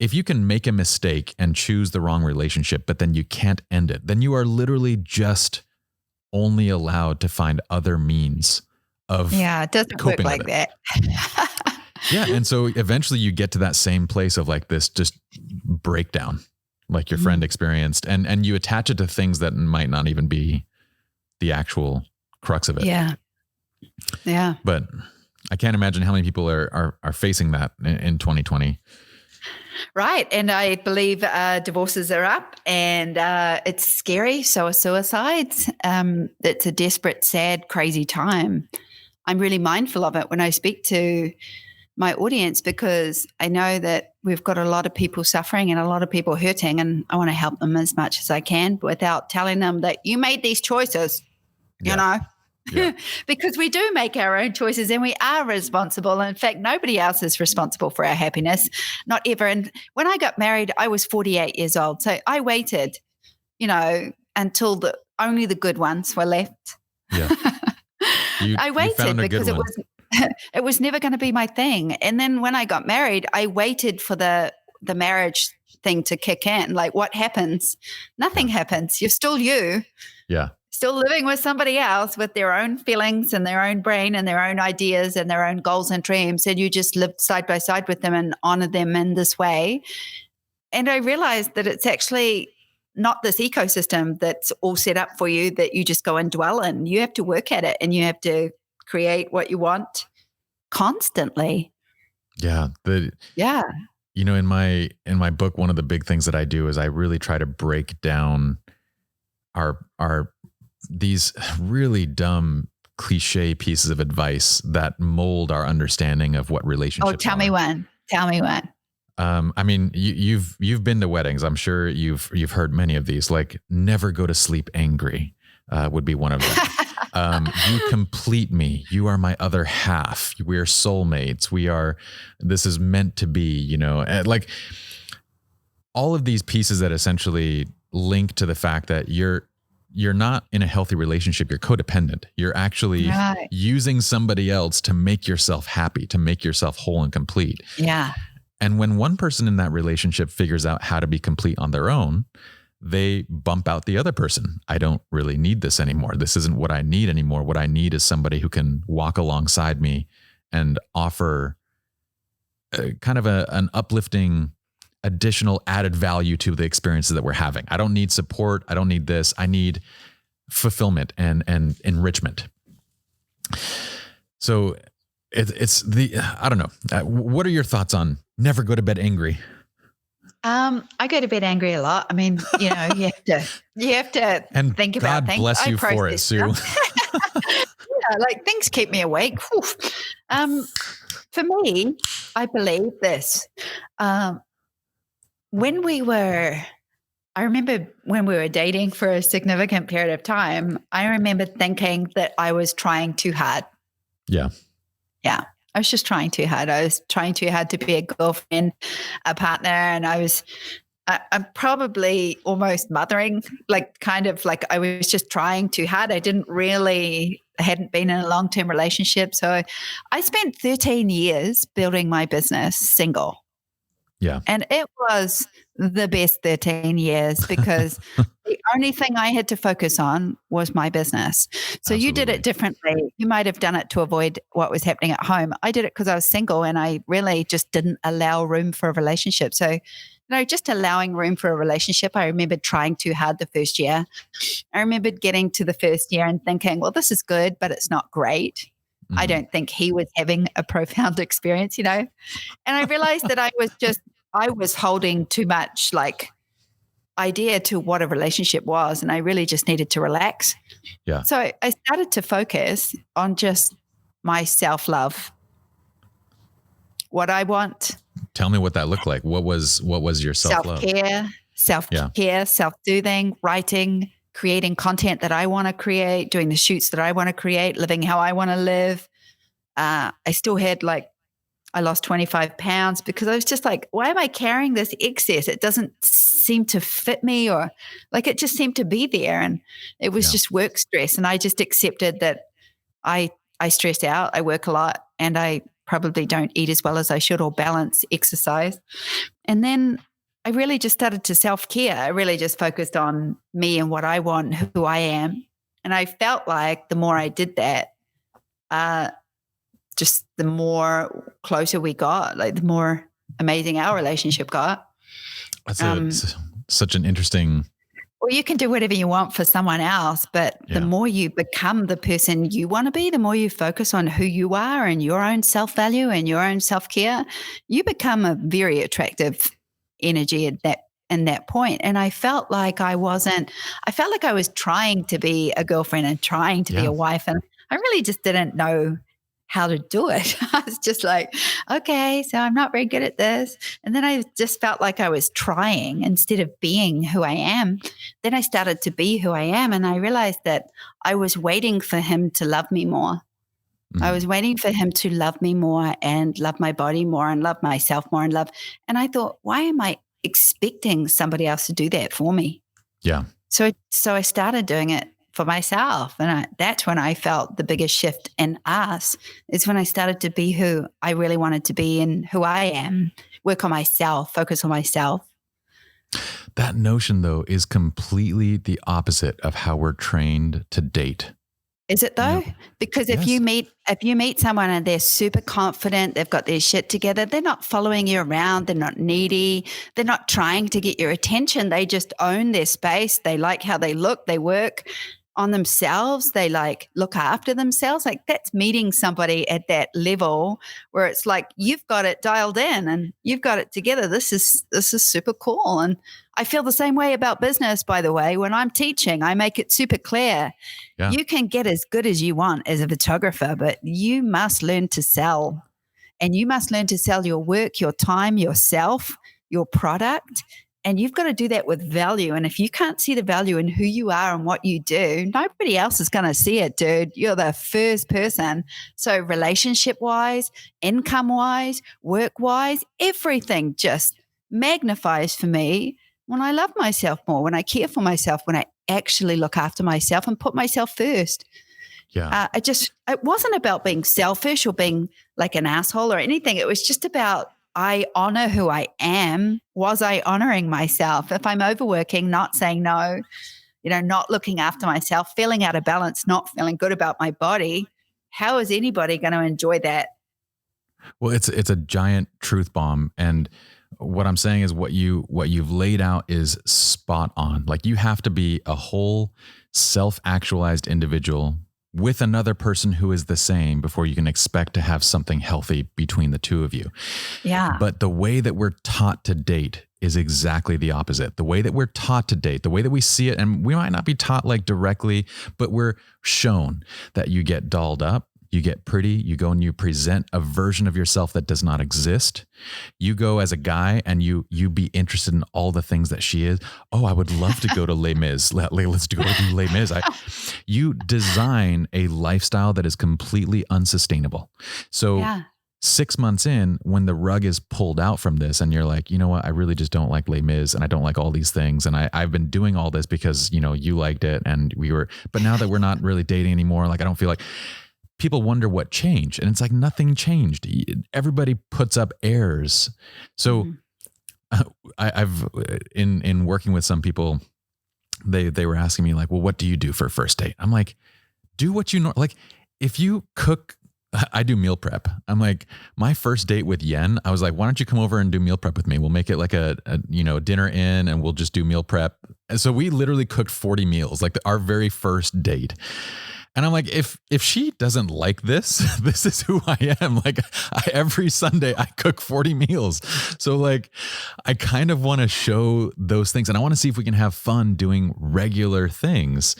if you can make a mistake and choose the wrong relationship, but then you can't end it, then you are literally just only allowed to find other means of it doesn't work like that. Yeah. And so eventually you get to that same place of like this just breakdown, like your friend experienced, and you attach it to things that might not even be the actual crux of it. Yeah. Yeah. But I can't imagine how many people are facing that in 2020. Right. And I believe divorces are up, and it's scary. So are suicides. It's a desperate, sad, crazy time. I'm really mindful of it when I speak to my audience, because I know that we've got a lot of people suffering and a lot of people hurting, and I want to help them as much as I can without telling them that you made these choices, Yeah. because we do make our own choices and we are responsible. In fact, nobody else is responsible for our happiness, not ever. And when I got married, I was 48 years old. So I waited, until only the good ones were left. Yeah. I waited because it was never going to be my thing. And then when I got married, I waited for the marriage thing to kick in. Like, what happens? Nothing happens. You're still you. Yeah. Still living with somebody else with their own feelings and their own brain and their own ideas and their own goals and dreams. And you just lived side by side with them and honor them in this way. And I realized that it's actually not this ecosystem that's all set up for you that you just go and dwell in. You have to work at it, and you have to create what you want constantly. Yeah. In my book, one of the big things that I do is I really try to break down our these really dumb cliche pieces of advice that mold our understanding of what relationships tell me one. Tell me one. I mean, you've been to weddings. I'm sure you've heard many of these. Like, never go to sleep angry would be one of them. You complete me. You are my other half. We're soulmates. This is meant to be. Like all of these pieces that essentially link to the fact that you're not in a healthy relationship. You're codependent. You're actually using somebody else to make yourself happy, to make yourself whole and complete. Yeah. And when one person in that relationship figures out how to be complete on their own, they bump out the other person. I don't really need this anymore. This isn't what I need anymore. What I need is somebody who can walk alongside me and offer kind of an uplifting, additional added value to the experiences that we're having. I don't need support. I don't need this. I need fulfillment and enrichment. So I don't know. What are your thoughts on never go to bed angry? I go to bed angry a lot. I mean, you have to and think God about things. Bless you for it, Sue. Yeah, like things keep me awake. For me, I believe this. I remember when we were dating for a significant period of time, I remember thinking that I was trying too hard. Yeah. Yeah. I was just trying too hard. I was trying too hard to be a girlfriend, a partner, and I'm probably almost mothering, like kind of like I was just trying too hard. I hadn't been in a long-term relationship. So I spent 13 years building my business single. Yeah. And it was the best 13 years because the only thing I had to focus on was my business. So Absolutely. You did it differently. You might have done it to avoid what was happening at home. I did it because I was single and I really just didn't allow room for a relationship. So, just allowing room for a relationship. I remember trying too hard the first year. I remembered getting to the first year and thinking, well, this is good, but it's not great. Mm-hmm. I don't think he was having a profound experience, And I realized that I was holding too much like idea to what a relationship was. And I really just needed to relax. Yeah. So I started to focus on just my self-love, what I want. Tell me what that looked like. What was your self-love? Self-care, self-soothing, writing, creating content that I want to create, doing the shoots that I want to create, living how I want to live. I still had I lost 25 pounds because I was just like, why am I carrying this excess? It doesn't seem to fit me, or like it just seemed to be there. And it was just work stress. And I just accepted that I stress out, I work a lot, and I probably don't eat as well as I should or balance exercise. And then I really just started to self-care. I really just focused on me and what I want, who I am. And I felt like the more I did that, just the more closer we got, like the more amazing our relationship got. That's such an interesting. Well, you can do whatever you want for someone else, but the more you become the person you want to be, the more you focus on who you are and your own self-value and your own self-care, you become a very attractive energy at that point. And I felt like I was trying to be a girlfriend and trying to be a wife. And I really just didn't know how to do it. I was just like, okay, so I'm not very good at this. And then I just felt like I was trying instead of being who I am. Then I started to be who I am. And I realized that I was waiting for him to love me more. Mm-hmm. I was waiting for him to love me more and love my body more and love myself more and love. And I thought, why am I expecting somebody else to do that for me? Yeah. So I started doing it for myself. And that's when I felt the biggest shift in us, is when I started to be who I really wanted to be and who I am, work on myself, focus on myself. That notion, though, is completely the opposite of how we're trained to date. Is it though? Because if you meet someone and they're super confident, they've got their shit together, they're not following you around, they're not needy, they're not trying to get your attention. They just own their space. They like how they look, they work. on themselves. They like look after themselves. Like that's meeting somebody at that level where it's like, you've got it dialed in and you've got it together. This is super cool. And I feel the same way about business, by the way. When I'm teaching, I make it super clear. Yeah. You can get as good as you want as a photographer, but you must learn to sell. And you must learn to sell your work, your time, yourself, your product. And you've got to do that with value. And if you can't see the value in who you are and what you do, nobody else is going to see it, dude. You're the first person. So relationship wise, income wise, work wise, everything just magnifies for me when I love myself more, when I care for myself, when I actually look after myself and put myself first. Yeah. It wasn't about being selfish or being like an asshole or anything. It was just about, I honor who I am. Was I honoring myself? If I'm overworking, not saying no, not looking after myself, feeling out of balance, not feeling good about my body, how is anybody going to enjoy that? Well, it's a giant truth bomb. And what I'm saying is what you've laid out is spot on. Like, you have to be a whole self-actualized individual with another person who is the same before you can expect to have something healthy between the two of you. Yeah. But the way that we're taught to date is exactly the opposite. The way that we're taught to date, the way that we see it, and we might not be taught like directly, but we're shown that you get dolled up, you get pretty, you go and you present a version of yourself that does not exist. You go as a guy and you be interested in all the things that she is. Oh, I would love to go to Les Mis. Let's go to Les Mis. You design a lifestyle that is completely unsustainable. So 6 months in, when the rug is pulled out from this and you're like, you know what, I really just don't like Les Mis and I don't like all these things. And I've been doing all this because, you liked it and but now that we're not really dating anymore, like I don't feel like, people wonder what changed. And it's like nothing changed. Everybody puts up airs. So I've in working with some people, they were asking me like, well, what do you do for a first date? I'm like, do what you know. Like if you cook, I do meal prep. I'm like, my first date with Yen, I was like, why don't you come over and do meal prep with me? We'll make it like a dinner in and we'll just do meal prep. And so we literally cooked 40 meals, like our very first date. And I'm like, if she doesn't like this, this is who I am. Like every Sunday I cook 40 meals. So like, I kind of want to show those things and I want to see if we can have fun doing regular things.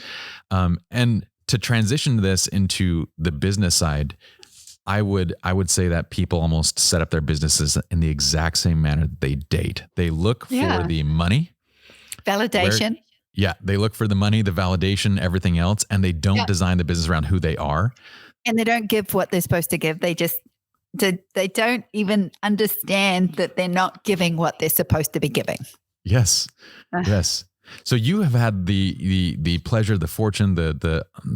And to transition this into the business side, I would say that people almost set up their businesses in the exact same manner that they date. They look for the money. Validation. They look for the money, the validation, everything else, and they don't design the business around who they are. And they don't give what they're supposed to give. They don't even understand that they're not giving what they're supposed to be giving. Yes. Yes. So you have had the pleasure, the fortune,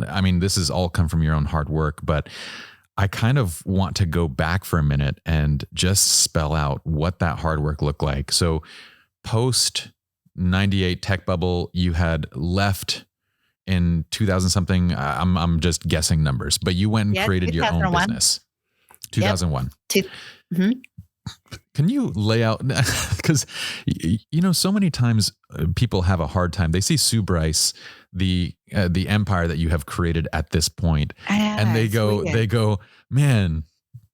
I mean, this has all come from your own hard work, but I kind of want to go back for a minute and just spell out what that hard work looked like. So post 98 tech bubble, you had left in 2000 something. I'm just guessing numbers, but you went and created your own business. 2001. Can you lay out, because so many times people have a hard time. They see Sue Bryce, the empire that you have created at this point, and they go, man,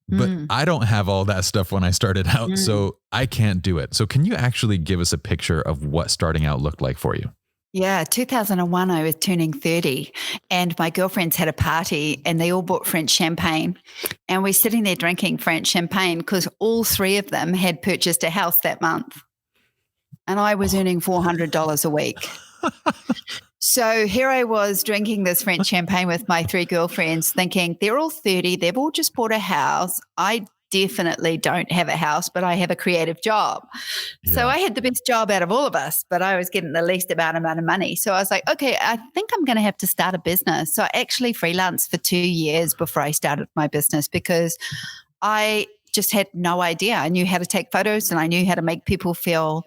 but I don't have all that stuff when I started out, so I can't do it. So can you actually give us a picture of what starting out looked like for you? Yeah, 2001, I was turning 30 and my girlfriends had a party and they all bought French champagne. And we're sitting there drinking French champagne because all three of them had purchased a house that month. And I was earning $400 a week. So here I was drinking this French champagne with my three girlfriends thinking they're all 30. They've all just bought a house. I definitely don't have a house, but I have a creative job. Yeah. So I had the best job out of all of us, but I was getting the least amount of money. So I was like, okay, I think I'm going to have to start a business. So I actually freelanced for 2 years before I started my business because I just had no idea. I knew how to take photos and I knew how to make people feel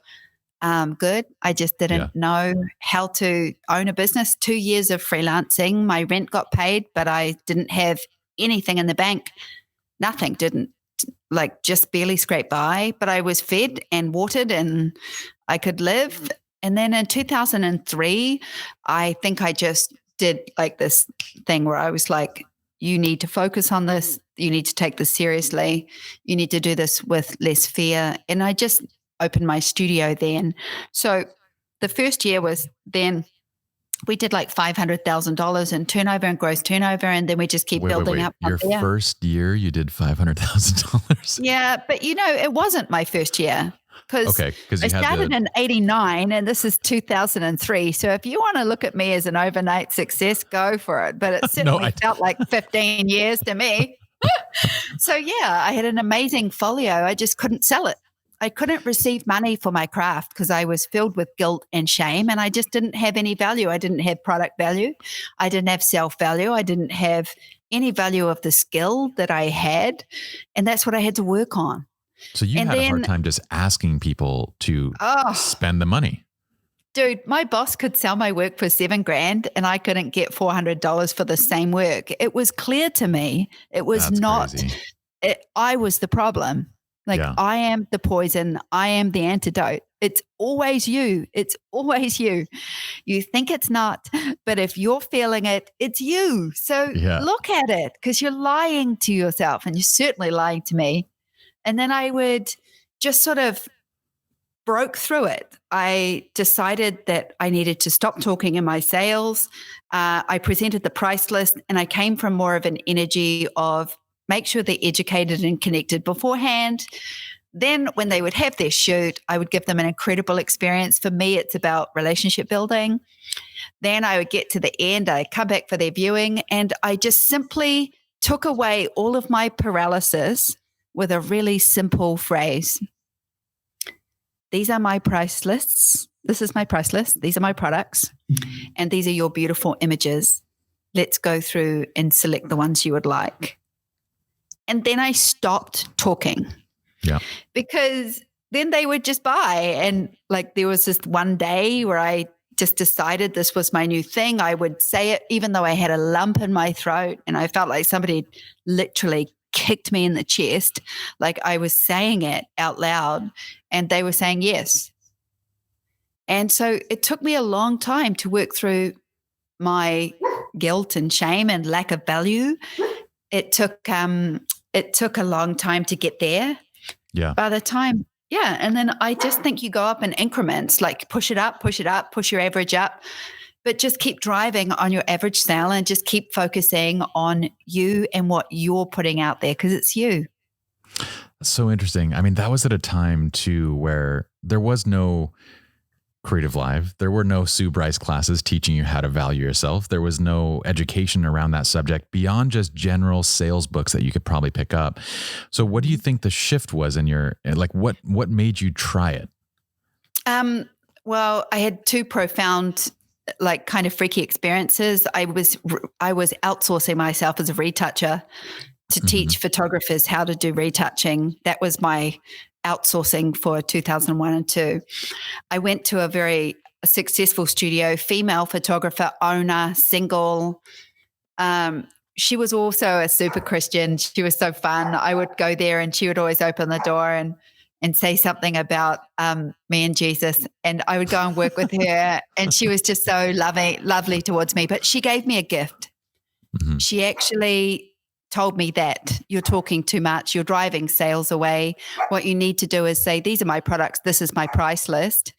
good. I just didn't know how to own a business. 2 years of freelancing, my rent got paid, but I didn't have anything in the bank. Nothing, just barely scrape by, but I was fed and watered and I could live. And then in 2003, I think I just did like this thing where I was like, you need to focus on this. You need to take this seriously. You need to do this with less fear. And I just opened my studio then. So the first year was then we did like $500,000 in turnover and gross turnover. And then we just keep building up. Your first year you did $500,000? Yeah. But it wasn't my first year. Because I started in 89 and this is 2003. So if you want to look at me as an overnight success, go for it. But it certainly felt like 15 years to me. So yeah, I had an amazing folio. I just couldn't sell it. I couldn't receive money for my craft because I was filled with guilt and shame and I just didn't have any value. I didn't have product value. I didn't have self-value. I didn't have any value of the skill that I had. And that's what I had to work on. So you had a hard time just asking people to spend the money. Dude, my boss could sell my work for $7,000 and I couldn't get $400 for the same work. It was clear to me. It was I was the problem. I am the poison. I am the antidote. It's always you. It's always you. You think it's not, but if you're feeling it, it's you. So look at it because you're lying to yourself and you're certainly lying to me. And then I would just sort of broke through it. I decided that I needed to stop talking in my sales. I presented the price list and I came from more of an energy of make sure they're educated and connected beforehand. Then when they would have their shoot, I would give them an incredible experience. For me, it's about relationship building. Then I would get to the end, I'd come back for their viewing and I just simply took away all of my paralysis with a really simple phrase. These are my price lists. This is my price list. These are my products. And these are your beautiful images. Let's go through and select the ones you would like. And then I stopped talking. Yeah. Because then they would just buy. And like there was this one day where I just decided this was my new thing. I would say it even though I had a lump in my throat and I felt like somebody literally kicked me in the chest, like I was saying it out loud and they were saying yes. And so it took me a long time to work through my guilt and shame and lack of value. It took a long time to get there. Yeah. By the time, and then I just think you go up in increments, like push it up, push your average up. But just keep driving on your average sale and just keep focusing on you and what you're putting out there because it's you. That's so interesting. I mean, that was at a time too where there was no Creative Live. There were no Sue Bryce classes teaching you how to value yourself. There was no education around that subject beyond just general sales books that you could probably pick up. So what do you think the shift was in your, like what made you try it? Well, I had two profound like kind of freaky experiences. I was outsourcing myself as a retoucher to teach photographers how to do retouching. That was my outsourcing for 2001 and 2. I went to a very successful studio, female photographer, owner, single. She was also a super Christian. She was so fun. I would go there and she would always open the door and say something about me and Jesus. And I would go and work with her. And she was just so lovely towards me. But she gave me a gift. Mm-hmm. She actually told me that you're talking too much. You're driving sales away. What you need to do is say, these are my products. This is my price list.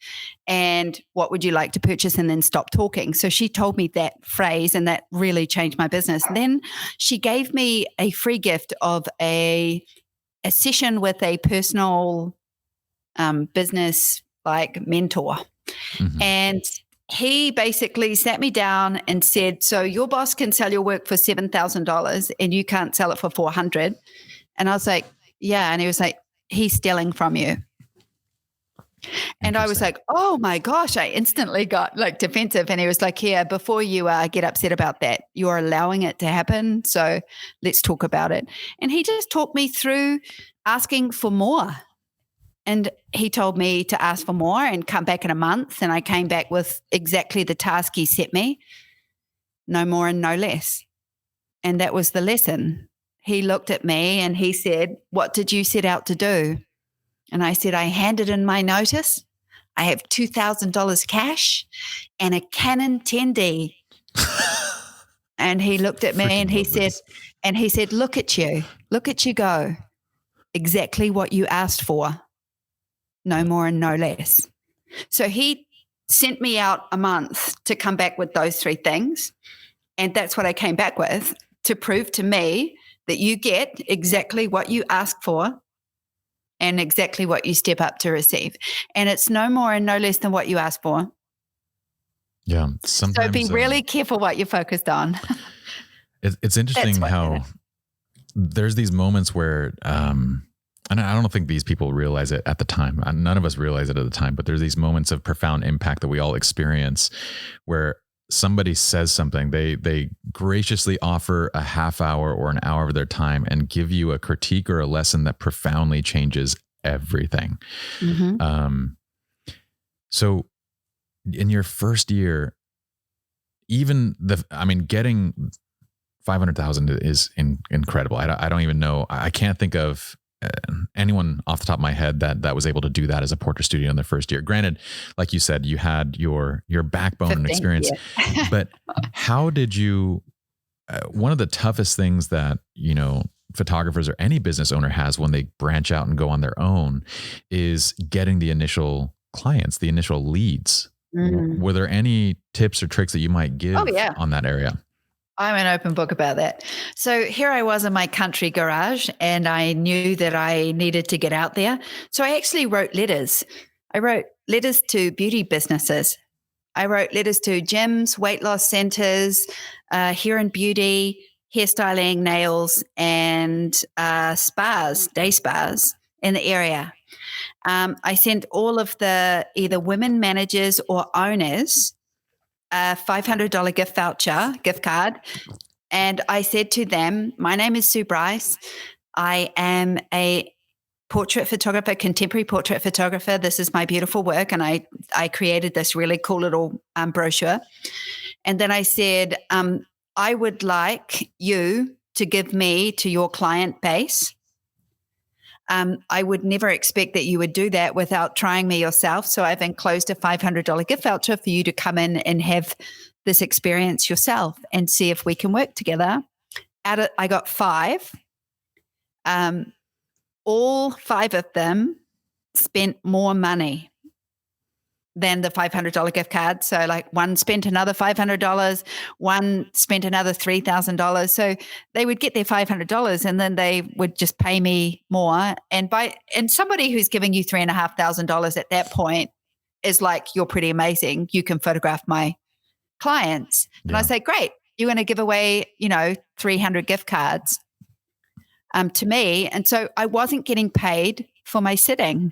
And what would you like to purchase? And then stop talking. So she told me that phrase and that really changed my business. And then she gave me a free gift of a session with a personal business like mentor. Mm-hmm. And he basically sat me down and said, so your boss can sell your work for $7,000 and you can't sell it for $400. And I was like, yeah. And he was like, he's stealing from you. And I was like, oh my gosh, I instantly got like defensive. And he was like, here, before you get upset about that, you're allowing it to happen. So let's talk about it. And he just talked me through asking for more. And he told me to ask for more and come back in a month. And I came back with exactly the task he set me, no more and no less. And that was the lesson. He looked at me and he said, what did you set out to do? And I said, I handed in my notice. I have $2,000 cash and a Canon 10D. And he looked at me and he said, look at you go. Exactly what you asked for. No more and no less. So he sent me out a month to come back with those 3 things. And that's what I came back with, to prove to me that you get exactly what you ask for and exactly what you step up to receive. And it's no more and no less than what you ask for. Yeah. Sometimes, so be really careful what you're focused on. It's interesting how there's these moments where, and I don't think these people realize it at the time. None of us realize it at the time, but there's these moments of profound impact that we all experience where somebody says something, they graciously offer a half hour or an hour of their time and give you a critique or a lesson that profoundly changes everything. Mm-hmm. So in your first year, even getting 500,000 is incredible. I don't even know. I can't think of anyone off the top of my head that was able to do that as a portrait studio in their first year. Granted, like you said, you had your backbone and experience, but how did you, one of the toughest things that, photographers or any business owner has when they branch out and go on their own is getting the initial clients, the initial leads. Were there any tips or tricks that you might give on that area? I'm an open book about that. So here I was in my country garage and I knew that I needed to get out there. So I actually wrote letters. I wrote letters to beauty businesses. I wrote letters to gyms, weight loss centers, hair and beauty, hairstyling, nails, and spas, day spas in the area. I sent all of the either women managers or owners a $500 gift card. And I said to them, my name is Sue Bryce. I am a portrait photographer, contemporary portrait photographer. This is my beautiful work. And I created this really cool little brochure. And then I said, I would like you to give me to your client base. I would never expect that you would do that without trying me yourself. So I've enclosed a $500 gift voucher for you to come in and have this experience yourself and see if we can work together. I got 5. All 5 of them spent more money than the $500 gift card. So like one spent another $500, one spent another $3,000. So they would get their $500 and then they would just pay me more. And somebody who's giving you $3,500 at that point is like, you're pretty amazing. You can photograph my clients. And I say, great, you're going to give away, 300 gift cards to me. And so I wasn't getting paid for my sitting.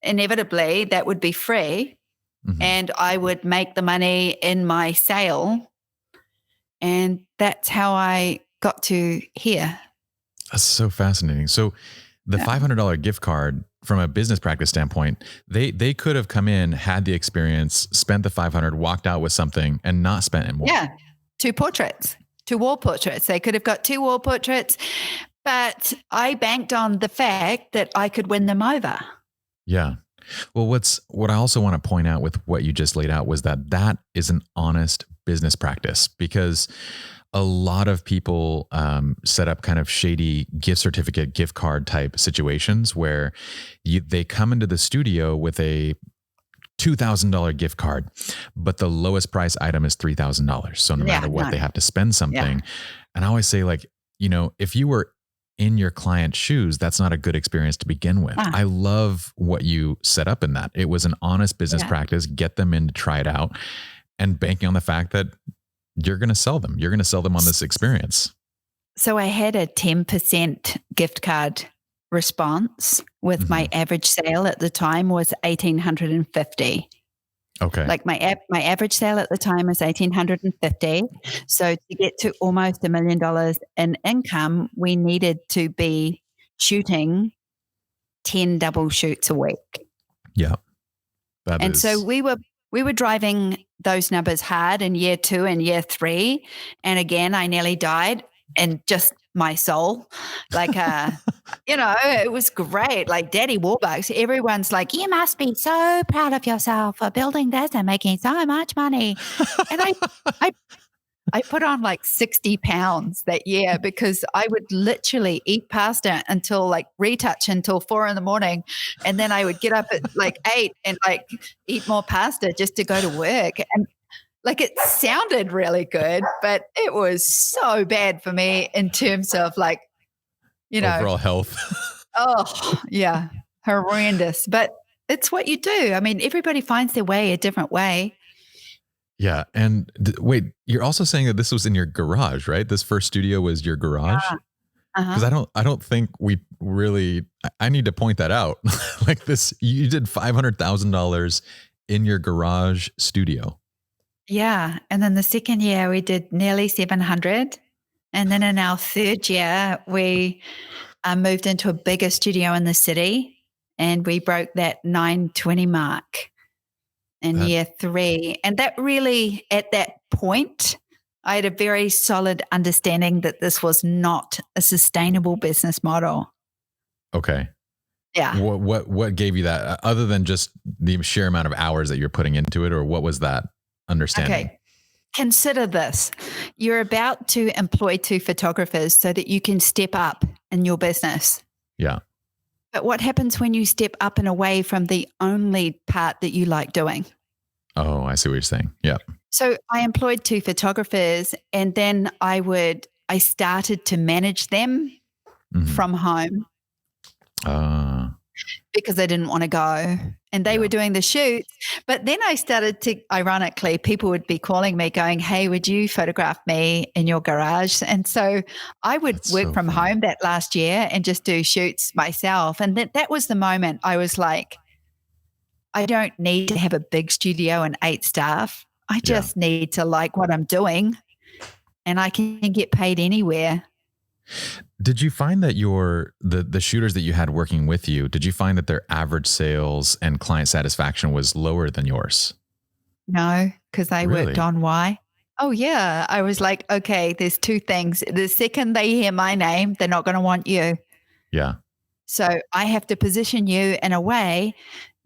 Inevitably, that would be free, and I would make the money in my sale. And that's how I got to here. That's so fascinating. So the $500 gift card, from a business practice standpoint, they could have come in, had the experience, spent the $500, walked out with something and not spent it more. Yeah. 2 wall portraits. They could have got 2 wall portraits, but I banked on the fact that I could win them over. Yeah. Well, what I also want to point out with what you just laid out was that is an honest business practice, because a lot of people set up kind of shady gift certificate, gift card type situations where they come into the studio with a $2,000 gift card, but the lowest price item is $3,000. So no matter what, they have to spend something. Yeah. And I always say, like, if you were in your client's shoes, that's not a good experience to begin with. I love what you set up in that. It was an honest business practice, get them in to try it out, and banking on the fact that you're going to sell them. You're going to sell them on this experience. So I had a 10% gift card response with my average sale at the time was $1,850. Okay. Like my average sale at the time was $1,850. So to get to almost $1 million in income, we needed to be shooting 10 double shoots a week. Yeah. So we were driving those numbers hard in year 2 and year 3. And again, I nearly died, and just my soul, like, it was great. Like Daddy Warbucks, everyone's like, you must be so proud of yourself for building this and making so much money. And I put on like 60 pounds that year because I would literally eat pasta until like retouch until 4 a.m. And then I would get up at like 8 and like eat more pasta just to go to work. And like it sounded really good, but it was so bad for me in terms of like, overall health. Oh, yeah, horrendous. But it's what you do. I mean, everybody finds their way a different way. Yeah. And wait, you're also saying that this was in your garage, right? This first studio was your garage? Because I don't think we really, I need to point that out. Like this, you did $500,000 in your garage studio. Yeah. And then the second year we did nearly 700. And then in our third year, we moved into a bigger studio in the city and we broke that 920 mark in year 3. And that really, at that point, I had a very solid understanding that this was not a sustainable business model. Okay. Yeah. What gave you that, other than just the sheer amount of hours that you're putting into it, or what was that understanding? Okay. Consider this. You're about to employ 2 photographers so that you can step up in your business. Yeah. But what happens when you step up and away from the only part that you like doing? Oh, I see what you're saying. Yeah. So I employed 2 photographers and then I started to manage them from home because I didn't want to go. And they were doing the shoots. But then I started to, ironically, people would be calling me going, hey, would you photograph me in your garage? And so I would work from home that last year and just do shoots myself. And that was the moment I was like, I don't need to have a big studio and 8 staff. I just need to like what I'm doing and I can get paid anywhere. Did you find that the shooters that you had working with you, did you find that their average sales and client satisfaction was lower than yours? No, because they worked on why. Oh, yeah. I was like, okay, there's 2 things. The second they hear my name, they're not going to want you. Yeah. So I have to position you in a way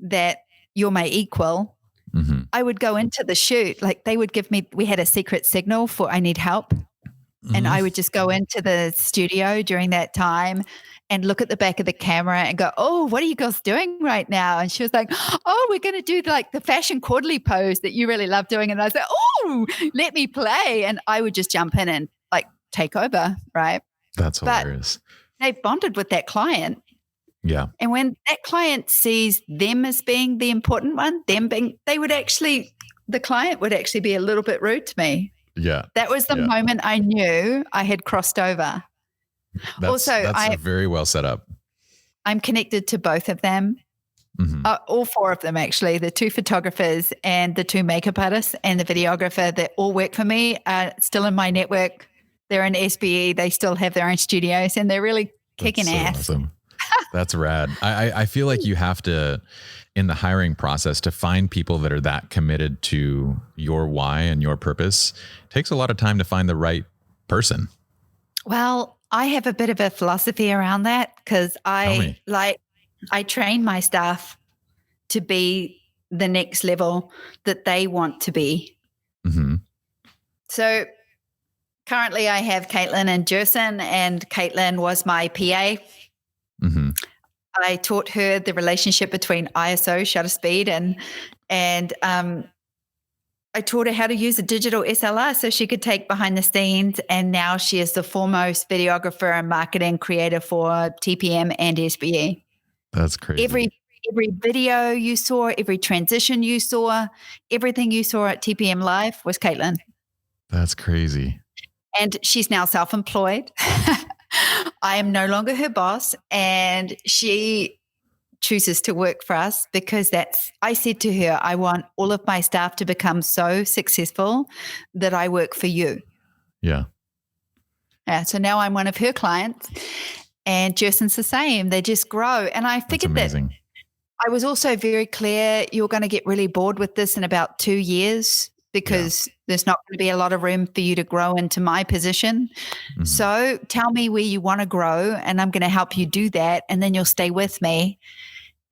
that you're my equal. I would go into the shoot, like they would give me, we had a secret signal for I need help. And I would just go into the studio during that time and look at the back of the camera and go, oh, what are you girls doing right now? And she was like, oh, we're going to do like the fashion quarterly pose that you really love doing. And I was like, oh, let me play. And I would just jump in and like take over, right? That's hilarious. They bonded with that client. Yeah. And when that client sees them as being the important one, the client would actually be a little bit rude to me. Yeah. That was the moment I knew I had crossed over. That's very well set up. I'm connected to both of them, all 4 of them actually, the 2 photographers and the 2 makeup artists and the videographer that all work for me are still in my network. They're in SBE. They still have their own studios and they're really kicking ass. Awesome. That's rad. I feel like you have to, in the hiring process, to find people that are that committed to your why and your purpose. It takes a lot of time to find the right person. Well, I have a bit of a philosophy around that because I train my staff to be the next level that they want to be. So currently I have Caitlin and Jerson, and Caitlin was my PA. I taught her the relationship between ISO, shutter speed, and I taught her how to use a digital SLR so she could take behind the scenes. And now she is the foremost videographer and marketing creator for TPM and SBE. That's crazy. Every video you saw, every transition you saw, everything you saw at TPM Live was Caitlin. That's crazy. And she's now self-employed. I am no longer her boss, and she chooses to work for us because I said to her, I want all of my staff to become so successful that I work for you. Yeah. So now I'm one of her clients, and Jerson's the same. They just grow. And I figured that I was also very clear you're going to get really bored with this in about 2 years because there's not going to be a lot of room for you to grow into my position. So tell me where you want to grow and I'm going to help you do that. And then you'll stay with me.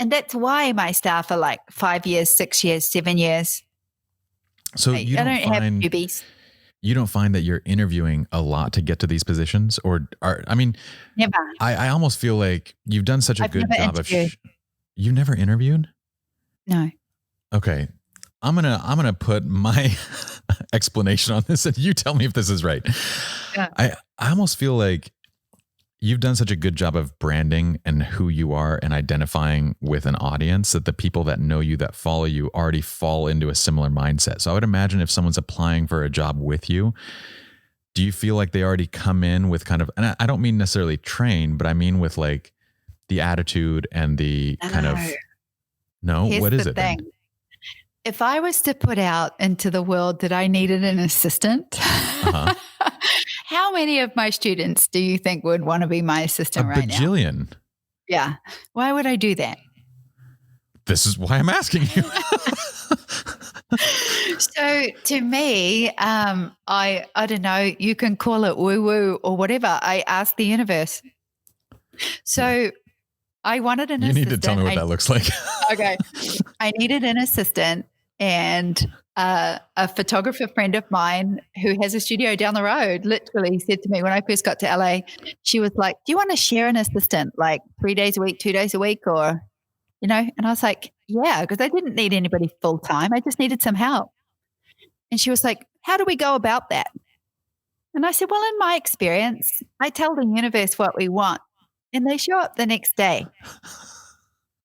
And that's why my staff are like 5 years, 6 years, 7 years. So I don't have newbies. you don't find that you're interviewing a lot to get to these positions, or I mean, Never. I almost feel like you've done such a I've good never job interviewed. You never interviewed? No. Okay. I'm gonna put my explanation on this and you tell me if this is right. Yeah. I almost feel like you've done such a good job of branding and who you are and identifying with an audience that the people that know you, that follow you, already fall into a similar mindset. So I would imagine if someone's applying for a job with you, do you feel like they already come in with kind of, and I don't mean necessarily train, but I mean with like the attitude and the kind of, no, Here's what is the it thing. then? If I was to put out into the world that I needed an assistant, how many of my students do you think would want to be my assistant right now? A bajillion. Yeah. Why would I do that? This is why I'm asking you. So to me, I don't know, you can call it woo-woo or whatever. I asked the universe. So I wanted an assistant. You need to tell me what that looks like. Okay. I needed an assistant, and a photographer friend of mine who has a studio down the road literally said to me when I first got to LA, she was like, do you want to share an assistant like 3 days a week, 2 days a week, or, you know? And I was like, yeah, because I didn't need anybody full time. I just needed some help. And she was like, how do we go about that? And I said, well, in my experience, I tell the universe what we want and they show up the next day.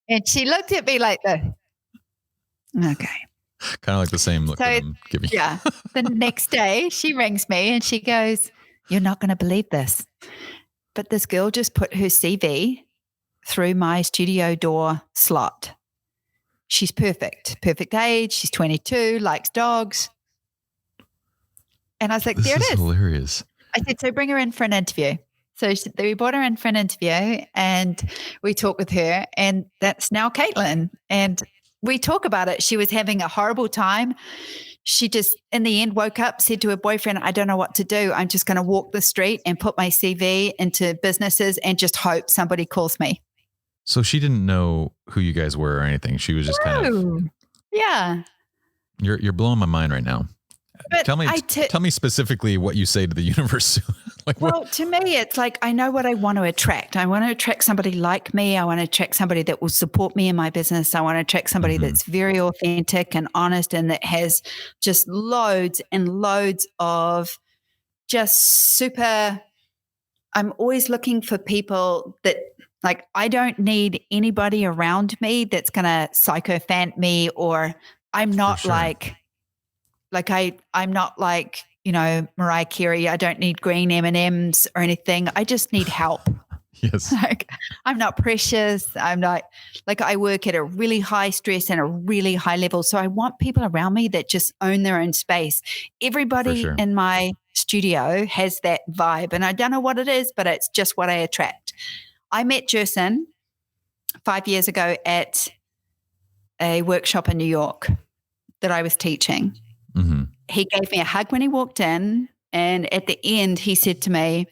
And she looked at me like this. Okay. Kind of like the same look that I'm giving you. Yeah. The next day she rings me and she goes, you're not going to believe this, but this girl just put her CV through my studio door slot. She's perfect age. She's 22, likes dogs. And I was like, this there it is. Hilarious. I said, so bring her in for an interview. So we brought her in for an interview and we talked with her, and that's now Caitlin. And we talk about it. She was having a horrible time. She just, in the end, woke up, said to her boyfriend, I don't know what to do. I'm just going to walk the street and put my CV into businesses and just hope somebody calls me. So she didn't know who you guys were or anything. She was just kind of. Yeah. You're blowing my mind right now. But tell me specifically what you say to the universe. Well, to me, it's like, I know what I want to attract. I want to attract somebody like me. I want to attract somebody that will support me in my business. I want to attract somebody that's very authentic and honest and that has just loads and loads of just super. I'm always looking for people that, like, I don't need anybody around me that's going to sycophant me, or I'm not I'm not like, you know, Mariah Carey. I don't need green M&Ms or anything. I just need help. Yes. Like, I'm not precious. I'm not, like, I work at a really high stress and a really high level. So I want people around me that just own their own space. Everybody in my studio has that vibe, and I don't know what it is, but it's just what I attract. I met Jerson 5 years ago at a workshop in New York that I was teaching. Mm-hmm. He gave me a hug when he walked in, and at the end he said to me,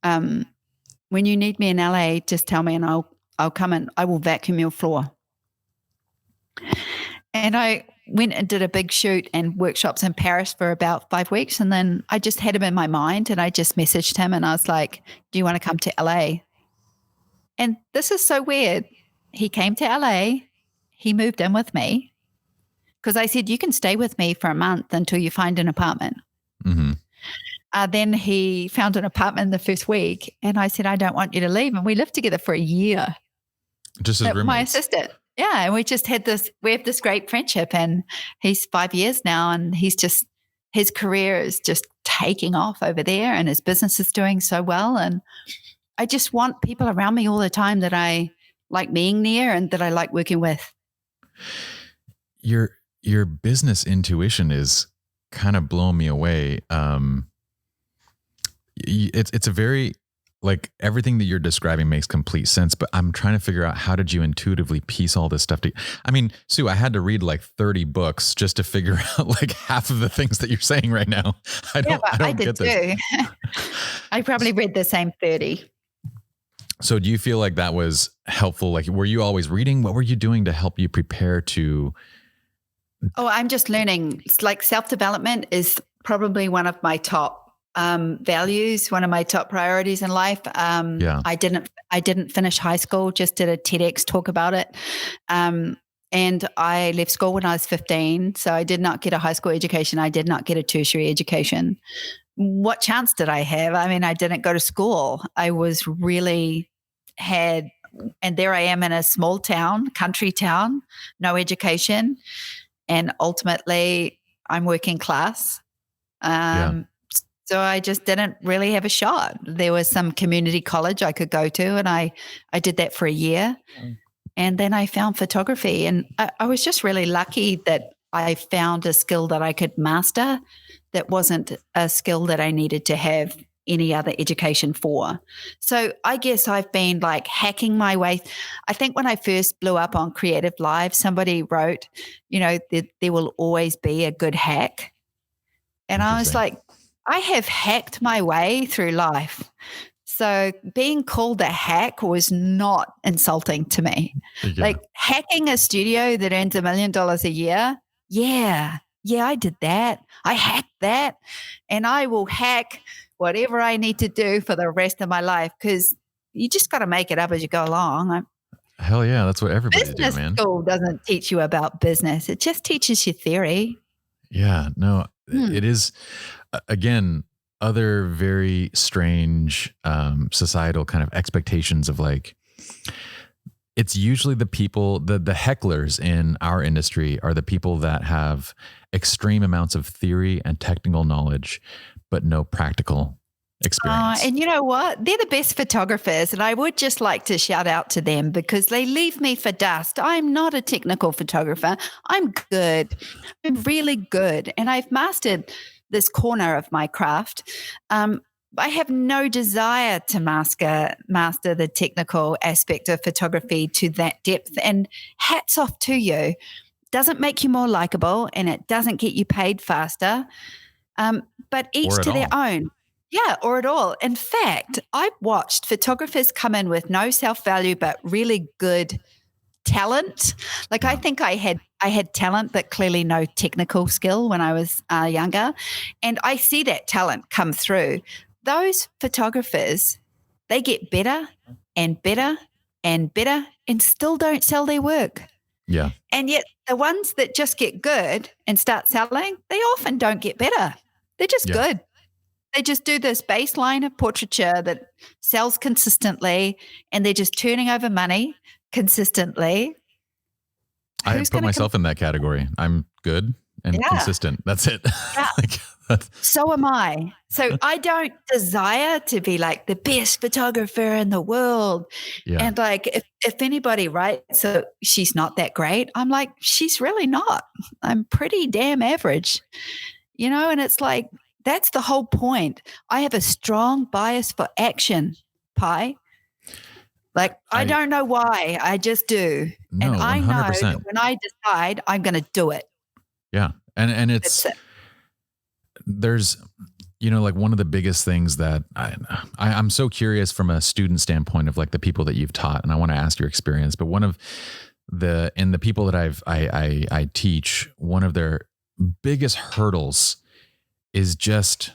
when you need me in LA, just tell me and I'll come and I will vacuum your floor. And I went and did a big shoot and workshops in Paris for about 5 weeks, and then I just had him in my mind, and I just messaged him and I was like, do you want to come to LA? And this is so weird. He came to LA. He moved in with me. Because I said, you can stay with me for a month until you find an apartment. Mm-hmm. Then he found an apartment the first week. And I said, I don't want you to leave. And we lived together for a year. Just as roommates. My assistant. Yeah. And we just had we have this great friendship. And he's 5 years now. And his career is just taking off over there. And his business is doing so well. And I just want people around me all the time that I like being near and that I like working with. Your business intuition is kind of blowing me away. It's a very, like, everything that you're describing makes complete sense, but I'm trying to figure out, how did you intuitively piece all this stuff together? I mean, Sue, I had to read like 30 books just to figure out like half of the things that you're saying right now. I don't get this. Too. I probably read the same 30. So do you feel like that was helpful? Like, were you always reading? What were you doing to help you prepare to? Oh, I'm just learning. It's like self-development is probably one of my top values, one of my top priorities in life. I didn't finish high school, just did a TEDx talk about it. And I left school when I was 15. So I did not get a high school education. I did not get a tertiary education. What chance did I have? I mean, I didn't go to school. I was really and there I am in a small town, country town, no education. And ultimately I'm working class. So I just didn't really have a shot. There was some community college I could go to, and I did that for a year. And then I found photography, and I was just really lucky that I found a skill that I could master that wasn't a skill that I needed to have any other education for. So I guess I've been like hacking my way. I think when I first blew up on Creative Live, somebody wrote, there will always be a good hack. And I was like, I have hacked my way through life. So being called a hack was not insulting to me. Yeah. Like hacking a studio that earns $1 million a year. Yeah, I did that. I hacked that. And I will hack whatever I need to do for the rest of my life, because you just got to make it up as you go along. Hell yeah. That's what everybody's doing, man. Business school doesn't teach you about business. It just teaches you theory. Yeah, no, it is, again, other very strange societal kind of expectations of like, it's usually the people, the hecklers in our industry are the people that have extreme amounts of theory and technical knowledge, but no practical experience. And you know what? They're the best photographers. And I would just like to shout out to them because they leave me for dust. I'm not a technical photographer. I'm good. I'm really good. And I've mastered this corner of my craft. I have no desire to master the technical aspect of photography to that depth. And hats off to you. Doesn't make you more likable, and it doesn't get you paid faster. But each to their own. Yeah, or at all. In fact, I've watched photographers come in with no self-value but really good talent. Like I think I had talent but clearly no technical skill when I was younger. And I see that talent come through. Those photographers, they get better and better and better and still don't sell their work. Yeah. And yet the ones that just get good and start selling, they often don't get better. They're just good. They just do this baseline of portraiture that sells consistently, and they're just turning over money consistently. I put myself in that category. I'm good and consistent. That's it. Yeah. So am I. So I don't desire to be like the best photographer in the world. Yeah. And like if anybody writes, so she's not that great, I'm like, she's really not. I'm pretty damn average. And it's like, that's the whole point. I have a strong bias for action, Pi. Like, I don't know why. I just do. No, and I 100%. know that when I decide, I'm going to do it. Yeah. And there's, like one of the biggest things that I'm so curious from a student standpoint of like the people that you've taught, and I want to ask your experience, but one of the people that I teach, one of their biggest hurdles is just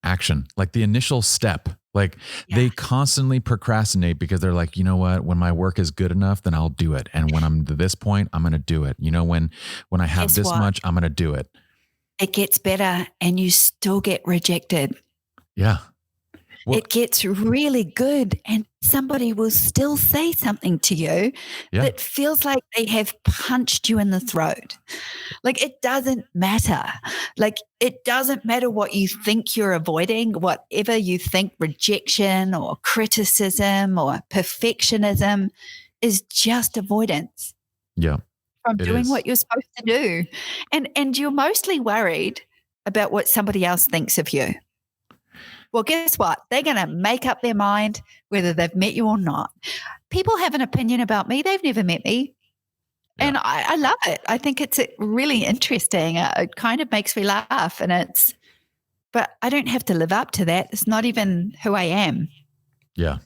action, like the initial step. Like they constantly procrastinate because they're like, you know what, when my work is good enough, then I'll do it. And when I'm to this point, I'm going to do it. When I have this much, I'm going to do it. It gets better and you still get rejected. Yeah. Well, it gets really good and somebody will still say something to you that feels like they have punched you in the throat. Like it doesn't matter. Like it doesn't matter what you think you're avoiding, whatever you think rejection or criticism or perfectionism is just avoidance. Yeah. From doing what you're supposed to do. And you're mostly worried about what somebody else thinks of you. Well, guess what? They're going to make up their mind whether they've met you or not. People have an opinion about me. They've never met me. Yeah. And I love it. I think it's really interesting. It kind of makes me laugh. But I don't have to live up to that. It's not even who I am. Yeah.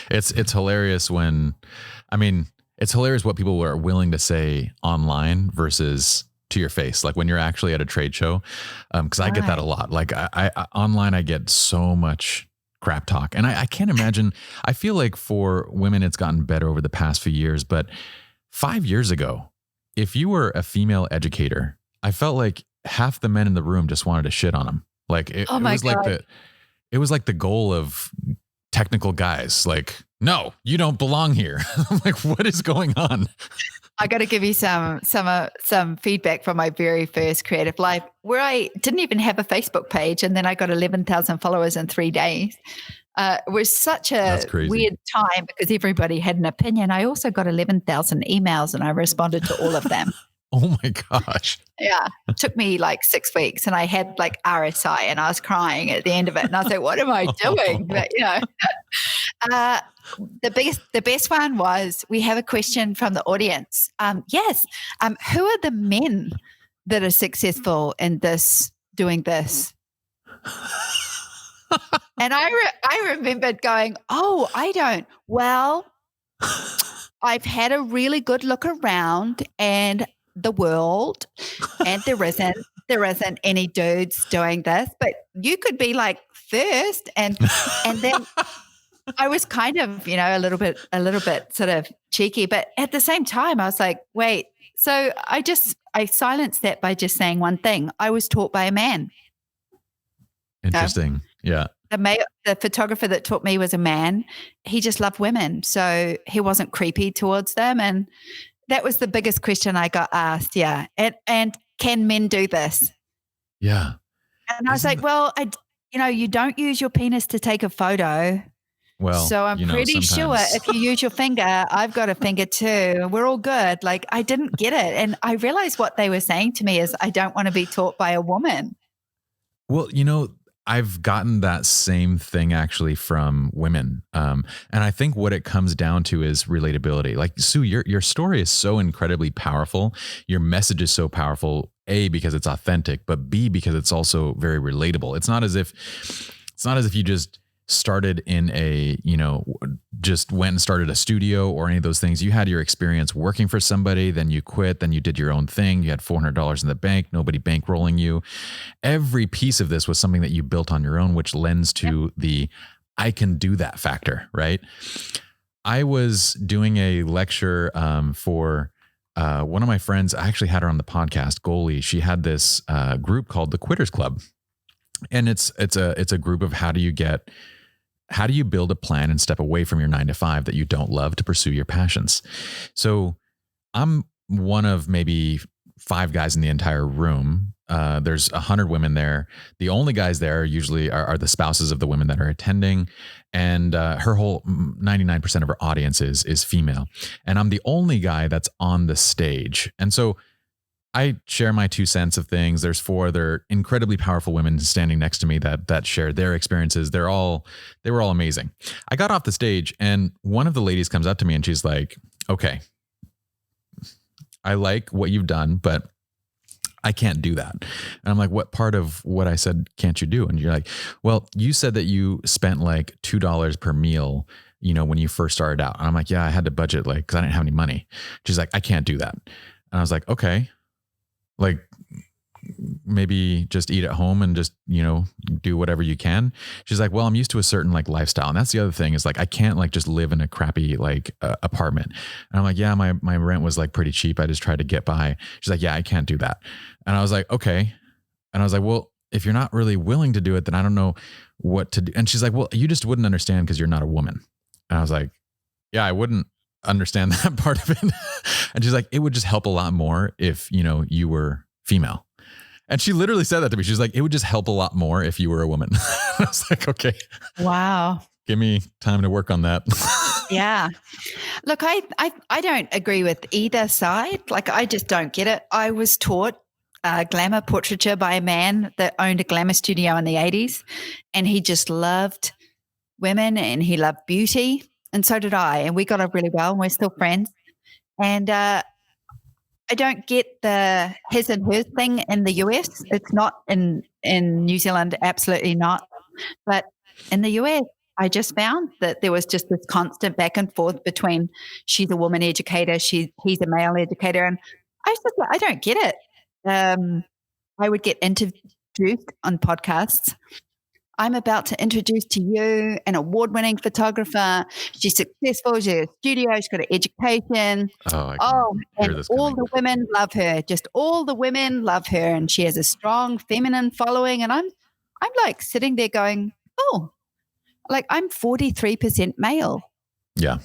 It's hilarious it's hilarious what people are willing to say online versus to your face, like when you're actually at a trade show. Cause I get that a Right. lot. Like I online, I get so much crap talk, and I can't imagine. I feel like for women, it's gotten better over the past few years, but 5 years ago, if you were a female educator, I felt like half the men in the room just wanted to shit on them. Like Oh it my was like God. it was like the goal of technical guys. Like, no, you don't belong here. I'm like, what is going on? I got to give you some feedback from my very first creative life, where I didn't even have a Facebook page, and then I got 11,000 followers in 3 days. It was such That's a crazy. weird time because everybody had an opinion. I also got 11,000 emails, and I responded to all of them. Oh my gosh. Yeah, it took me like 6 weeks, and I had like RSI, and I was crying at the end of it. And I was like, "What am I doing?" But uh, the best one was, we have a question from the audience. Yes, who are the men that are successful in doing this? And I remembered going, "Oh, I don't. Well, I've had a really good look around and the world, and there isn't any dudes doing this, but you could be like first." And then I was kind of, a little bit sort of cheeky, but at the same time I was like, wait, so I silenced that by just saying one thing. I was taught by a man. Interesting. Yeah. The photographer that taught me was a man. He just loved women, so he wasn't creepy towards them. And that was the biggest question I got asked. Yeah. And can men do this? Yeah. And I was like, well, you don't use your penis to take a photo. Well, So I'm pretty sure sometimes. if you use your finger, I've got a finger too. We're all good. Like, I didn't get it. And I realized what they were saying to me is, I don't want to be taught by a woman. Well, I've gotten that same thing actually from women. And I think what it comes down to is relatability. Like, Sue, your story is so incredibly powerful. Your message is so powerful, A, because it's authentic, but B, because it's also very relatable. It's not as if you just started in just went and started a studio or any of those things. You had your experience working for somebody, then you quit, then you did your own thing. You had $400 in the bank, nobody bankrolling you. Every piece of this was something that you built on your own, which lends to the I can do that factor, right? I was doing a lecture for one of my friends. I actually had her on the podcast, Goalie. She had this group called the Quitters Club. And it's a group of how do you build a plan and step away from your 9 to 5 that you don't love to pursue your passions. So I'm one of maybe 5 guys in the entire room. There's 100 women there. The only guys there usually are the spouses of the women that are attending. And her whole 99% of her audience is female. And I'm the only guy that's on the stage. And so I share my 2 cents of things. There's 4 other incredibly powerful women standing next to me that shared their experiences. They were all amazing. I got off the stage and one of the ladies comes up to me and she's like, okay, I like what you've done, but I can't do that. And I'm like, what part of what I said can't you do? And you're like, well, you said that you spent like $2 per meal, when you first started out. And I'm like, yeah, I had to budget because I didn't have any money. She's like, I can't do that. And I was like, okay. Like, maybe just eat at home and just, do whatever you can. She's like, well, I'm used to a certain lifestyle. And that's the other thing is I can't just live in a crappy apartment. And I'm like, yeah, my rent was pretty cheap. I just tried to get by. She's like, yeah, I can't do that. And I was like, okay. And I was like, well, if you're not really willing to do it, then I don't know what to do. And she's like, well, you just wouldn't understand because you're not a woman. And I was like, yeah, I wouldn't understand that part of it. And she's like, it would just help a lot more if, you were female. And she literally said that to me. She's like, it would just help a lot more if you were a woman. I was like, okay. Wow. Give me time to work on that. Yeah. Look, I don't agree with either side. I just don't get it. I was taught glamour portraiture by a man that owned a glamour studio in the 80s. And he just loved women and he loved beauty. And so did I. And we got on really well and we're still friends. And I don't get the his and hers thing in the US. It's not in New Zealand, absolutely not. But in the US, I just found that there was just this constant back and forth between she's a woman educator, he's a male educator. And I was just like, I don't get it. I would get introduced on podcasts. I'm about to introduce to you an award-winning photographer. She's successful. She's got a studio. She's got an education. Oh, I can hear and this all coming. the women love her. Just all the women love her, and she has a strong feminine following. And I'm like sitting there going, oh, like I'm 43% male. Yeah.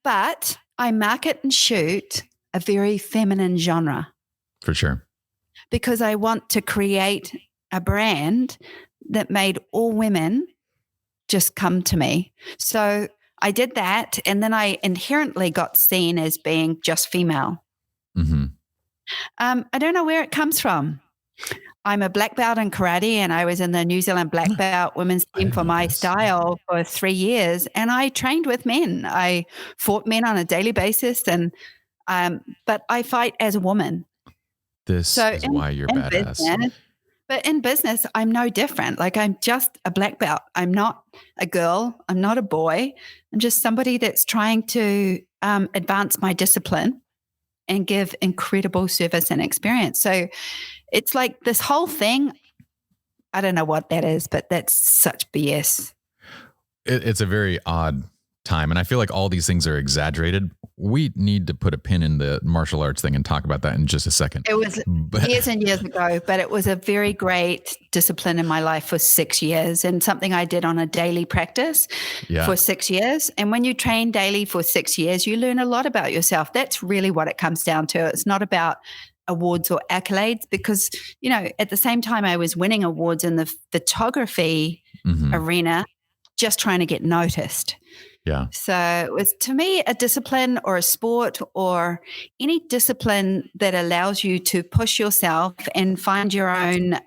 But I market and shoot a very feminine genre. For sure. Because I want to create a brand that made all women just come to me. So I did that. And then I inherently got seen as being just female. Mm-hmm. I don't know where it comes from. I'm a black belt in karate, and I was in the New Zealand black belt women's team for my style for 3 years. And I trained with men. I fought men on a daily basis. But I fight as a woman. This is why you're badass. But in business, I'm no different. Like I'm just a black belt. I'm not a girl. I'm not a boy. I'm just somebody that's trying to advance my discipline and give incredible service and experience. So it's like this whole thing. I don't know what that is, but that's such BS. It's a very odd time. And I feel like all these things are exaggerated. We need to put a pin in the martial arts thing and talk about that in just a second. It was years and years ago, but it was a very great discipline in my life for 6 years, and something I did on a daily practice for 6 years. And when you train daily for 6 years, you learn a lot about yourself. That's really what it comes down to. It's not about awards or accolades, because, you know, at the same time I was winning awards in the photography arena, just trying to get noticed. Yeah. So it was, to me, a discipline or a sport or any discipline that allows you to push yourself and find your own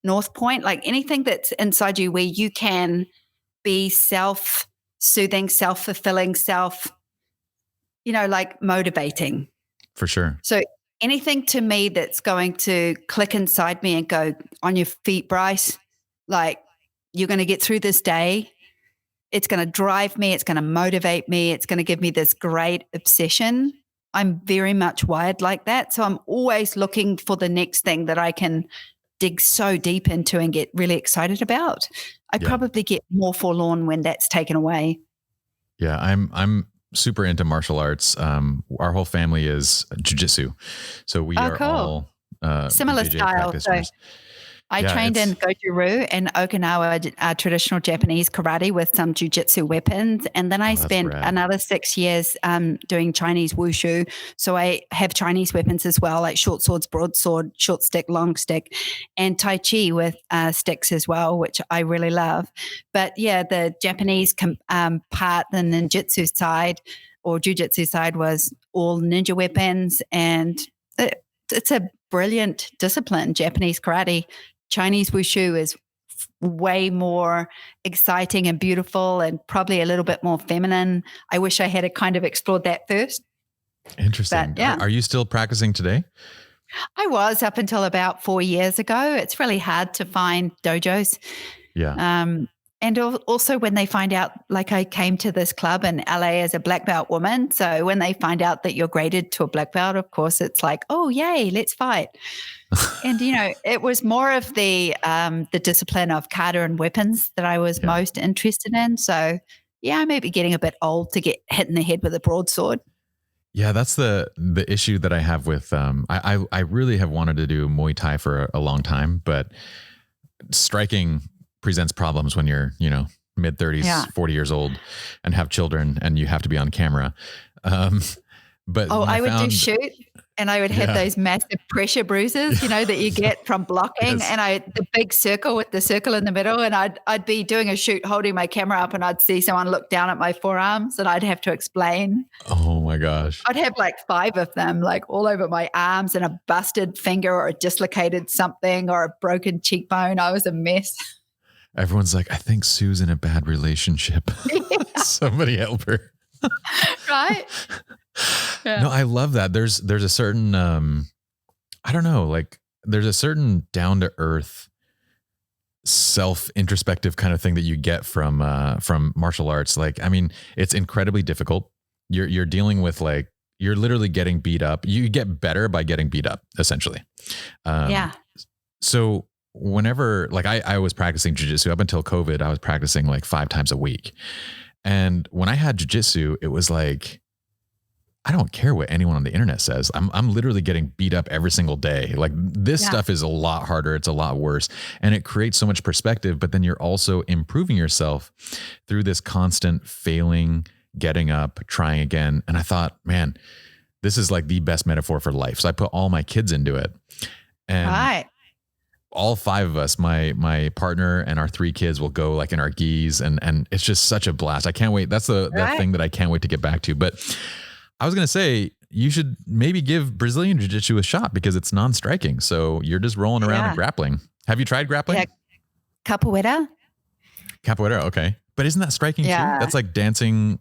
north point, like anything that's inside you where you can be self-soothing, self-fulfilling, like motivating. For sure. So anything to me that's going to click inside me and go, on your feet, Bryce, like you're going to get through this day. It's going to drive me. It's going to motivate me. It's going to give me this great obsession. I'm very much wired like that. So I'm always looking for the next thing that I can dig so deep into and get really excited about. I probably get more forlorn when that's taken away. Yeah, I'm super into martial arts. Our whole family is jiu-jitsu. So we are all similar BJJ style. practitioners. I trained in Goju-Ryu and Okinawa traditional Japanese karate with some jiu-jitsu weapons. And then I spent another 6 years doing Chinese wushu. So I have Chinese weapons as well, like short swords, broadsword, short stick, long stick, and Tai Chi with sticks as well, which I really love. But yeah, the Japanese part, the ninjutsu side or jiu-jitsu side was all ninja weapons. And it's a brilliant discipline, Japanese karate. Chinese wushu is way more exciting and beautiful and probably a little bit more feminine. I wish I had kind of explored that first. Interesting. But, yeah. Are you still practicing today? I was up until about 4 years ago. It's really hard to find dojos. Yeah. And also when they find out, like I came to this club in LA as a black belt woman. So when they find out that you're graded to a black belt, of course, it's like, oh, yay, let's fight. And, it was more of the discipline of kata and weapons that I was most interested in. So, yeah, I may be getting a bit old to get hit in the head with a broadsword. Yeah, that's the issue that I have with, I really have wanted to do Muay Thai for a long time, but striking presents problems when you're, mid 30s, 40 years old and have children and you have to be on camera. But I would do shoot and I would have those massive pressure bruises, that you get from blocking. Yes. And the big circle with the circle in the middle. And I'd be doing a shoot, holding my camera up and I'd see someone look down at my forearms and I'd have to explain. Oh my gosh. I'd have like 5 of them, like all over my arms and a busted finger or a dislocated something or a broken cheekbone. I was a mess. Everyone's like, I think Sue's in a bad relationship. Yeah. Somebody help her. Right? Yeah. No, I love that. There's a certain, I don't know, like there's a certain down to earth, self-introspective kind of thing that you get from martial arts. Like, I mean, it's incredibly difficult. You're dealing with like you're literally getting beat up. You get better by getting beat up, essentially. Yeah. So whenever, like I was practicing jujitsu up until COVID, I was practicing like 5 times a week. And when I had jujitsu, it was like, I don't care what anyone on the internet says. I'm literally getting beat up every single day. Like this stuff is a lot harder. It's a lot worse. And it creates so much perspective, but then you're also improving yourself through this constant failing, getting up, trying again. And I thought, man, this is like the best metaphor for life. So I put all my kids into it. And all 5 of us, my partner and our 3 kids will go like in our gis, and it's just such a blast. I can't wait. That's the thing that I can't wait to get back to. But I was going to say, you should maybe give Brazilian Jiu-Jitsu a shot because it's non-striking. So you're just rolling around and grappling. Have you tried grappling? Yeah. Capoeira. Capoeira. Okay. But isn't that striking too? That's like dancing.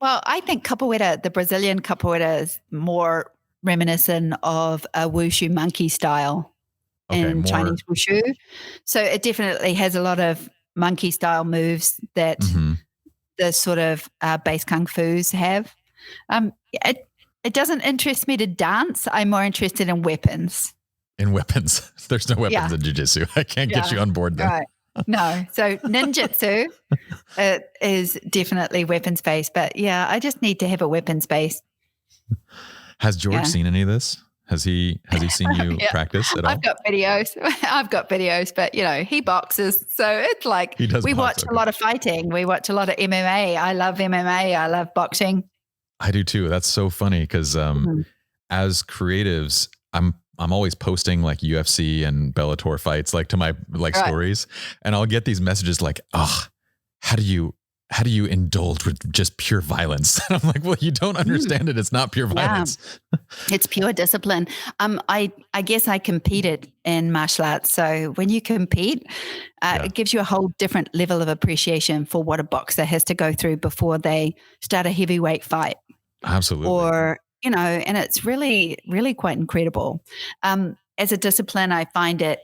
Well, I think capoeira, the Brazilian capoeira, is more reminiscent of a wushu monkey style in Chinese wushu. So it definitely has a lot of monkey style moves that the sort of base kung fus have. It doesn't interest me to dance. I'm more interested in weapons. In weapons. There's no weapons in jiu-jitsu. I can't get you on board then. Right. No. So ninjutsu is definitely weapons based, but I just need to have a weapons base. Has George seen any of this? Has he seen you practice at all? I've got videos, but he boxes. So it's like we watch a lot of fighting. We watch a lot of MMA. I love MMA. I love boxing. I do too. That's so funny because as creatives, I'm always posting like UFC and Bellator fights like to my stories, and I'll get these messages like, "Oh, how do you indulge with just pure violence?" And I'm like, "Well, you don't understand it. It's not pure violence. It's pure discipline." I guess I competed in martial arts, so when you compete, it gives you a whole different level of appreciation for what a boxer has to go through before they start a heavyweight fight. Absolutely. Or, and it's really, really quite incredible. As a discipline, I find it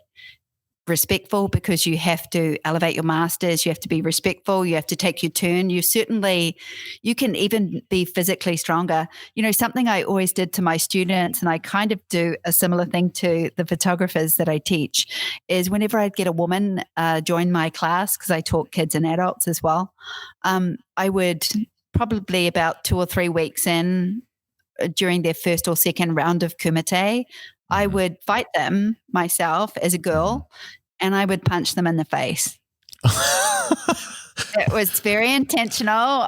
respectful because you have to elevate your masters. You have to be respectful. You have to take your turn. You can even be physically stronger. Something I always did to my students, and I kind of do a similar thing to the photographers that I teach, is whenever I'd get a woman join my class, because I taught kids and adults as well, I would probably about 2 or 3 weeks in, during their first or second round of kumite, I would fight them myself as a girl, and I would punch them in the face. It was very intentional.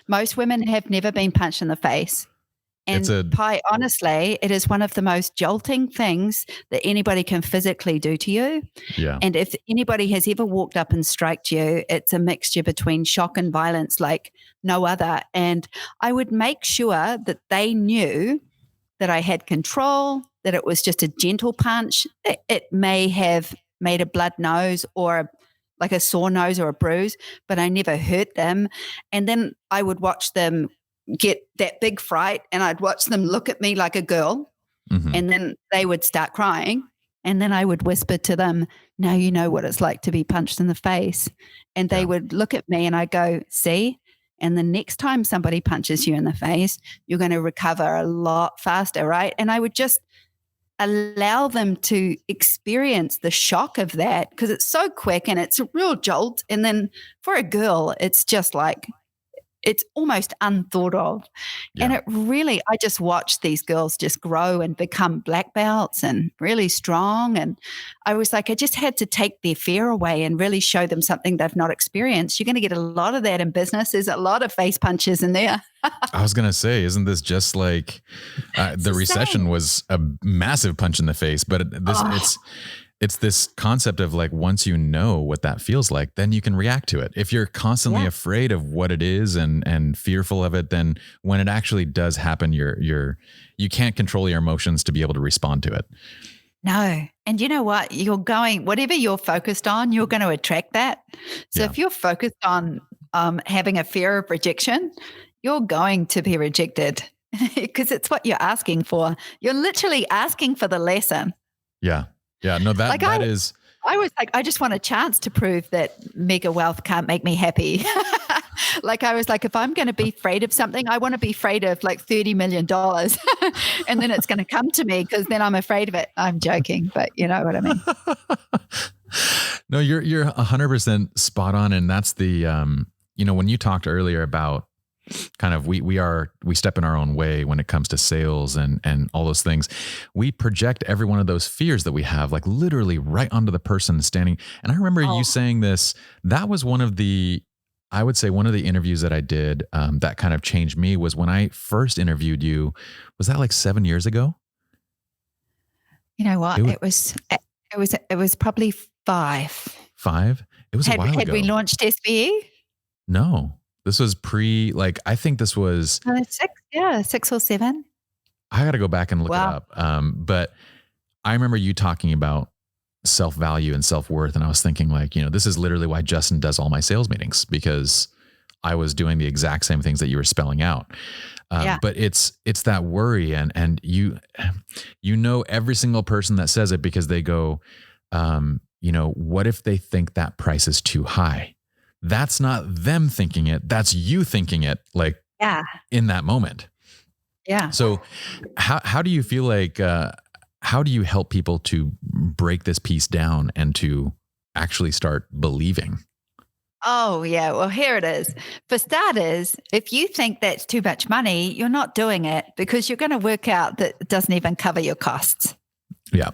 Most women have never been punched in the face. And honestly, it is one of the most jolting things that anybody can physically do to you. Yeah. And if anybody has ever walked up and striked you, it's a mixture between shock and violence like no other. And I would make sure that they knew that I had control, that it was just a gentle punch. It may have made a blood nose or like a sore nose or a bruise, but I never hurt them. And then I would watch them get that big fright, and I'd watch them look at me like a girl, and then they would start crying, and then I would whisper to them, "Now you know what it's like to be punched in the face." And they would look at me and I go, "See? And the next time somebody punches you in the face, you're going to recover a lot faster, right?" And I would just allow them to experience the shock of that because it's so quick and it's a real jolt. And then for a girl, it's just like, it's almost unthought of. Yeah. And it really, I just watched these girls just grow and become black belts and really strong. And I was like, I just had to take their fear away and really show them something they've not experienced. You're going to get a lot of that in business. There's a lot of face punches in there. I was going to say, isn't this just like the recession was a massive punch in the face, but it's this concept of like, once you know what that feels like, then you can react to it. If you're constantly afraid of what it is and fearful of it, then when it actually does happen, you can't control your emotions to be able to respond to it. No. And you know what? Whatever you're focused on, you're going to attract that. So if you're focused on having a fear of rejection, you're going to be rejected because it's what you're asking for. You're literally asking for the lesson. Yeah. Yeah, no, that is. I was like, I just want a chance to prove that mega wealth can't make me happy. Like I was like, if I'm going to be afraid of something, I want to be afraid of like $30 million and then it's going to come to me because then I'm afraid of it. I'm joking, but you know what I mean? No, you're 100% spot on. And that's the, when you talked earlier about kind of, we step in our own way when it comes to sales and all those things. We project every one of those fears that we have, like literally right onto the person standing. And I remember you saying this, that was one of the interviews that I did that kind of changed me was when I first interviewed you. Was that like 7 years ago? You know what? It was probably 5. 5? It was a while ago. Had we launched SBE? No, this was I think this was 6 or 7. I got to go back and look it up. But I remember you talking about self-value and self-worth. And I was thinking this is literally why Justin does all my sales meetings, because I was doing the exact same things that you were spelling out. But it's that worry and every single person that says it because they go, what if they think that price is too high? That's not them thinking it. That's you thinking it in that moment. Yeah. So how do you feel like, how do you help people to break this piece down and to actually start believing? Oh, yeah. Well, here it is. For starters, if you think that's too much money, you're not doing it because you're going to work out that it doesn't even cover your costs. Yeah.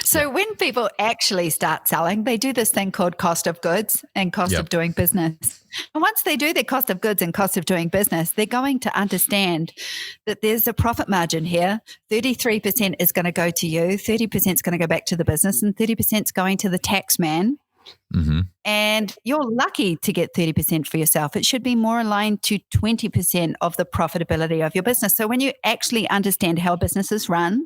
So when people actually start selling, they do this thing called cost of goods and cost of doing business. And once they do their cost of goods and cost of doing business, they're going to understand that there's a profit margin here. 33% is going to go to you, 30% is going to go back to the business, and 30% is going to the tax man. Mm-hmm. And you're lucky to get 30% for yourself. It should be more aligned to 20% of the profitability of your business. So when you actually understand how businesses run,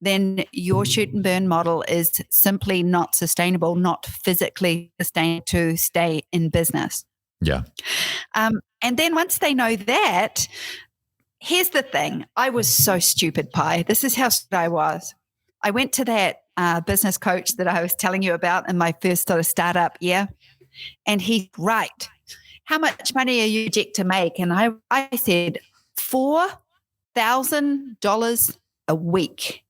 then your shoot and burn model is simply not sustainable, not physically sustained to stay in business. Yeah. And then once they know that, here's the thing. I was so stupid, Pi. This is how stupid I was. I went to that business coach that I was telling you about in my first sort of startup year. And he's right. How much money are you project to make? And I said, $4,000 a week.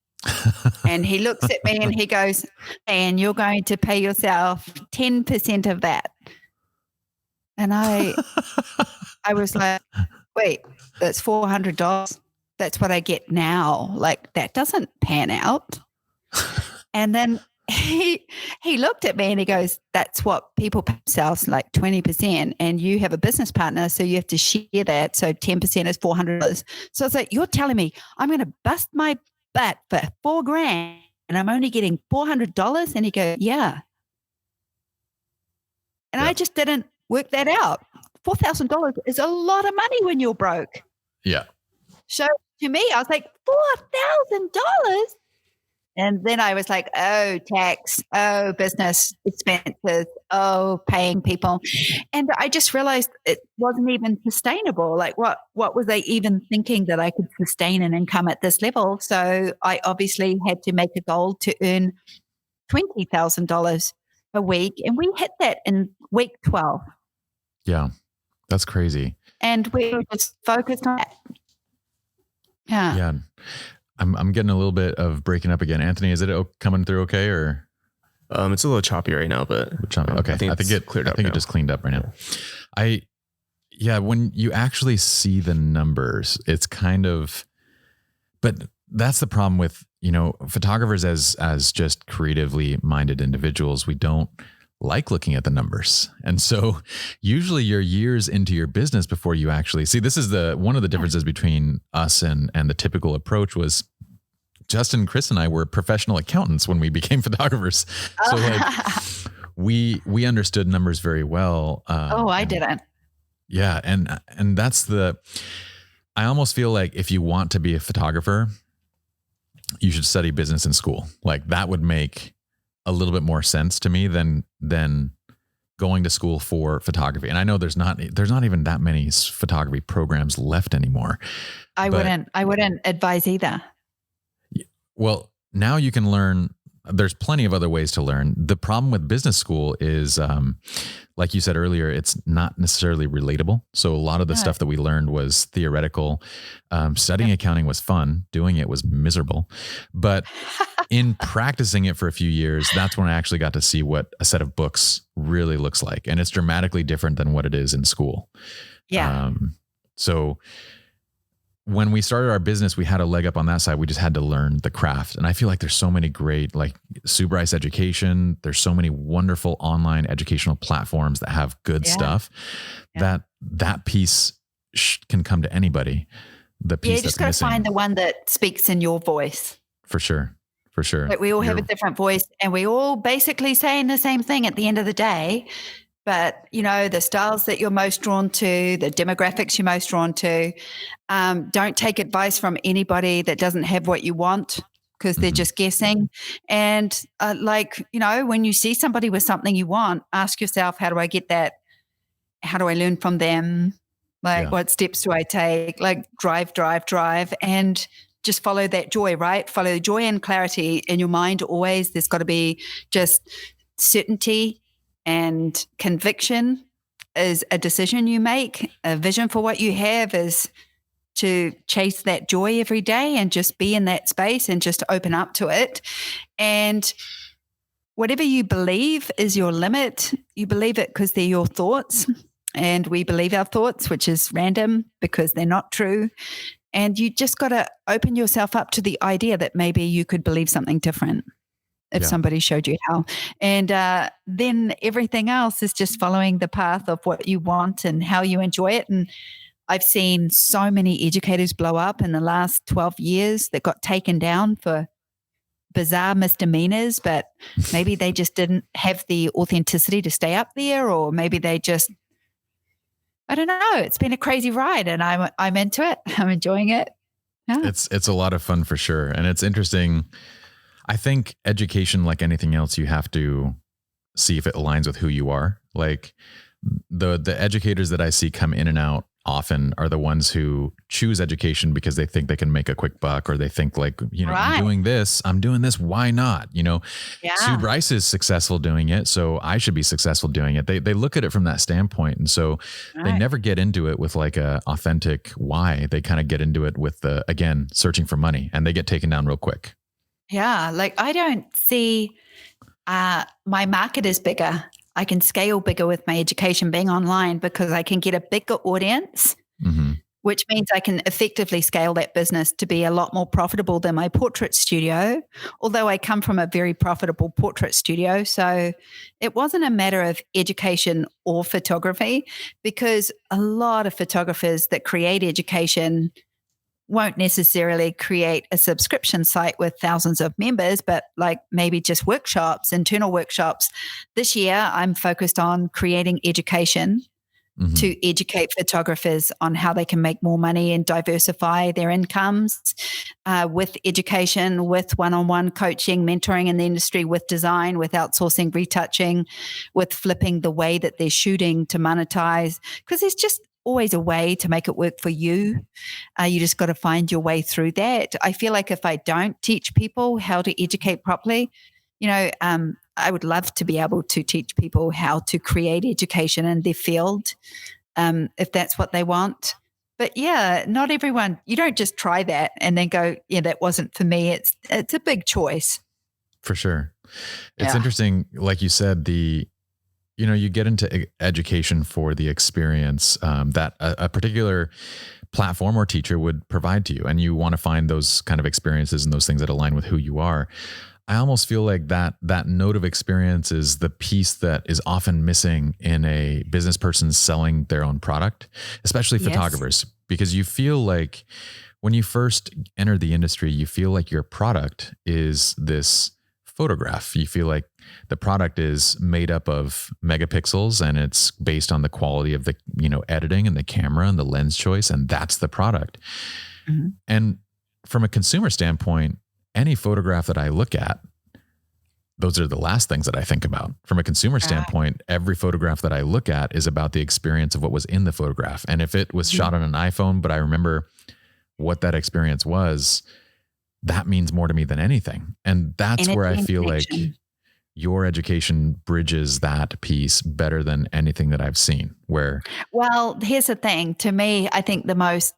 And he looks at me and he goes, and you're going to pay yourself 10% of that. And I was like, wait, that's $400. That's what I get now. Like, that doesn't pan out. And then he looked at me and he goes, that's what people pay themselves, like 20%. And you have a business partner, so you have to share that. So 10% is $400. So I was like, you're telling me I'm going to bust my butt for $4,000 and I'm only getting $400? And he goes, yeah. And I just didn't work that out. $4,000 is a lot of money when you're broke. Yeah. So to me, I was like, $4,000? And then I was like, oh, tax, oh, business expenses, oh, paying people. And I just realized it wasn't even sustainable. Like what was I even thinking that I could sustain an income at this level? So I obviously had to make a goal to earn $20,000 a week. And we hit that in week 12. Yeah, that's crazy. And we were just focused on that. Yeah. Yeah. I'm getting a little bit of breaking up again. Anthony, is it coming through okay, or? It's a little choppy right now, but choppy. Okay. I think it cleared up. I think it just cleaned up right now. When you actually see the numbers, it's kind of, but that's the problem with, photographers as just creatively minded individuals. We don't like looking at the numbers. And so usually you're years into your business before you actually see. This is one of the differences between us and the typical approach was Justin, Chris, and I were professional accountants when we became photographers. So we understood numbers very well. I didn't. Yeah. And that's I almost feel like if you want to be a photographer, you should study business in school. Like that would make a little bit more sense to me than going to school for photography. And I know there's not even that many photography programs left anymore. I wouldn't advise either. Well, now you can learn there's plenty of other ways to learn. The problem with business school is, like you said earlier, it's not necessarily relatable. So a lot of the stuff that we learned was theoretical. Studying accounting was fun. Doing it was miserable. But in practicing it for a few years, that's when I actually got to see what a set of books really looks like. And it's dramatically different than what it is in school. Yeah. So when we started our business, we had a leg up on that side. We just had to learn the craft. And I feel like there's so many great, like Sue Bryce Education. There's so many wonderful online educational platforms that have good stuff that piece can come to anybody. The piece you just got to find the one that speaks in your voice. For sure. For sure. Like we all have a different voice and we all basically saying the same thing at the end of the day. But, the styles that you're most drawn to, the demographics you're most drawn to, don't take advice from anybody that doesn't have what you want because they're just guessing. And when you see somebody with something you want, ask yourself, how do I get that? How do I learn from them? What steps do I take? Like drive, and just follow that joy, right? Follow joy and clarity in your mind always. There's got to be just certainty. And conviction is a decision you make. A vision for what you have is to chase that joy every day and just be in that space and just open up to it. And whatever you believe is your limit. You believe it because they're your thoughts. And we believe our thoughts, which is random because they're not true. And you just got to open yourself up to the idea that maybe you could believe something different. If somebody showed you how. And then everything else is just following the path of what you want and how you enjoy it. And I've seen so many educators blow up in the last 12 years that got taken down for bizarre misdemeanors, but maybe they just didn't have the authenticity to stay up there, or maybe they just, I don't know. It's been a crazy ride and I'm into it. I'm enjoying it. Yeah. It's a lot of fun for sure. And it's interesting. I think education, like anything else, you have to see if it aligns with who you are. Like the educators that I see come in and out often are the ones who choose education because they think they can make a quick buck, or they think like, I'm doing this, why not? Sue Bryce is successful doing it, so I should be successful doing it. They look at it from that standpoint. And so they never get into it with like a authentic why. They kind of get into it with searching for money, and they get taken down real quick. Yeah, like I don't see my market is bigger. I can scale bigger with my education being online because I can get a bigger audience, which means I can effectively scale that business to be a lot more profitable than my portrait studio, although I come from a very profitable portrait studio. So it wasn't a matter of education or photography, because a lot of photographers that create education won't necessarily create a subscription site with thousands of members, but like maybe just workshops, internal workshops. This year, I'm focused on creating education to educate photographers on how they can make more money and diversify their incomes with education, with one-on-one coaching, mentoring in the industry, with design, with outsourcing, retouching, with flipping the way that they're shooting to monetize, because there's just always a way to make it work for you. You just got to find your way through that. I feel like if I don't teach people how to educate properly, I would love to be able to teach people how to create education in their field, if that's what they want. But yeah, not everyone, you don't just try that and then go, yeah, that wasn't for me. It's a big choice. For sure. It's interesting. Like you said, you get into education for the experience that a particular platform or teacher would provide to you. And you want to find those kind of experiences and those things that align with who you are. I almost feel like that note of experience is the piece that is often missing in a business person selling their own product, especially photographers, because you feel like when you first enter the industry, you feel like your product is this photograph. You feel like the product is made up of megapixels and it's based on the quality of the, editing and the camera and the lens choice. And that's the product. And from a consumer standpoint, any photograph that I look at, those are the last things that I think about. From a consumer standpoint, every photograph that I look at is about the experience of what was in the photograph. And if it was shot on an iPhone, but I remember what that experience was, that means more to me than anything. And that's where I feel like your education bridges that piece better than anything that I've seen. Well, here's the thing. To me, I think the most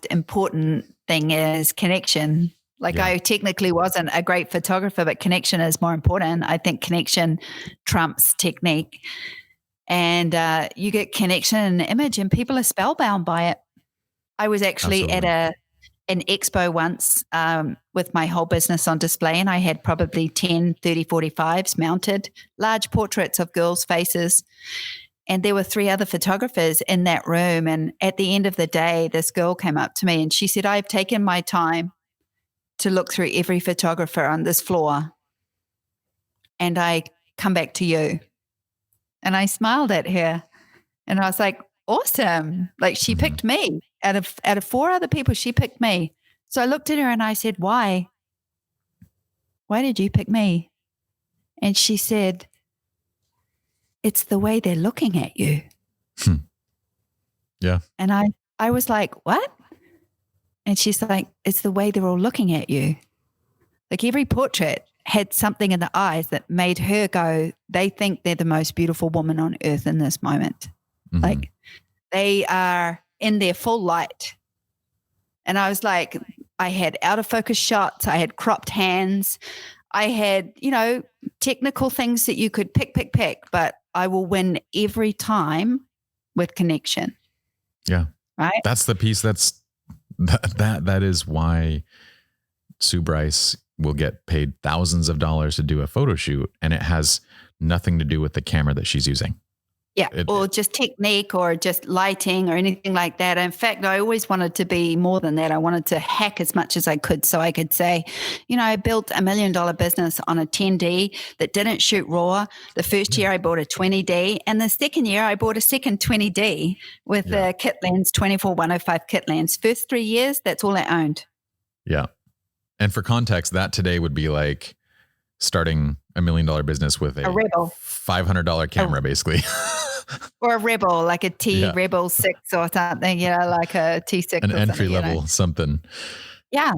important thing is connection. Like, I technically wasn't a great photographer, but connection is more important. I think connection trumps technique. And you get connection in an image and people are spellbound by it. I was actually at an expo once with my whole business on display, and I had probably 10, 30, 45s mounted, large portraits of girls' faces. And there were 3 other photographers in that room. And at the end of the day, this girl came up to me and she said, I've taken my time to look through every photographer on this floor, and I come back to you. And I smiled at her and I was like, awesome. Like, she picked me out of 4 other people. She picked me. So I looked at her and I said, why did you pick me? And she said, it's the way they're looking at you. Yeah. And I was like, what? And she's like, it's the way they're all looking at you. Like, every portrait had something in the eyes that made her go, they think they're the most beautiful woman on earth in this moment. Mm-hmm. Like, they are in their full light. And I was like, I had out of focus shots. I had cropped hands. I had, technical things that you could pick, but I will win every time with connection. Yeah. Right. That's the piece that is why Sue Bryce will get paid thousands of dollars to do a photo shoot, and it has nothing to do with the camera that she's using. Yeah, or just technique or just lighting or anything like that. In fact, I always wanted to be more than that. I wanted to hack as much as I could so I could say, I built $1 million business on a 10D that didn't shoot RAW. The first year I bought a 20D, and the second year I bought a second 20D with a kit lens, 24-105 kit lens. First 3 years, that's all I owned. Yeah. And for context, that today would be like starting $1 million business with a Rebel $500 camera, basically. Or a Rebel, like a T Rebel 6 or something, like a T6. An entry level something. Yeah.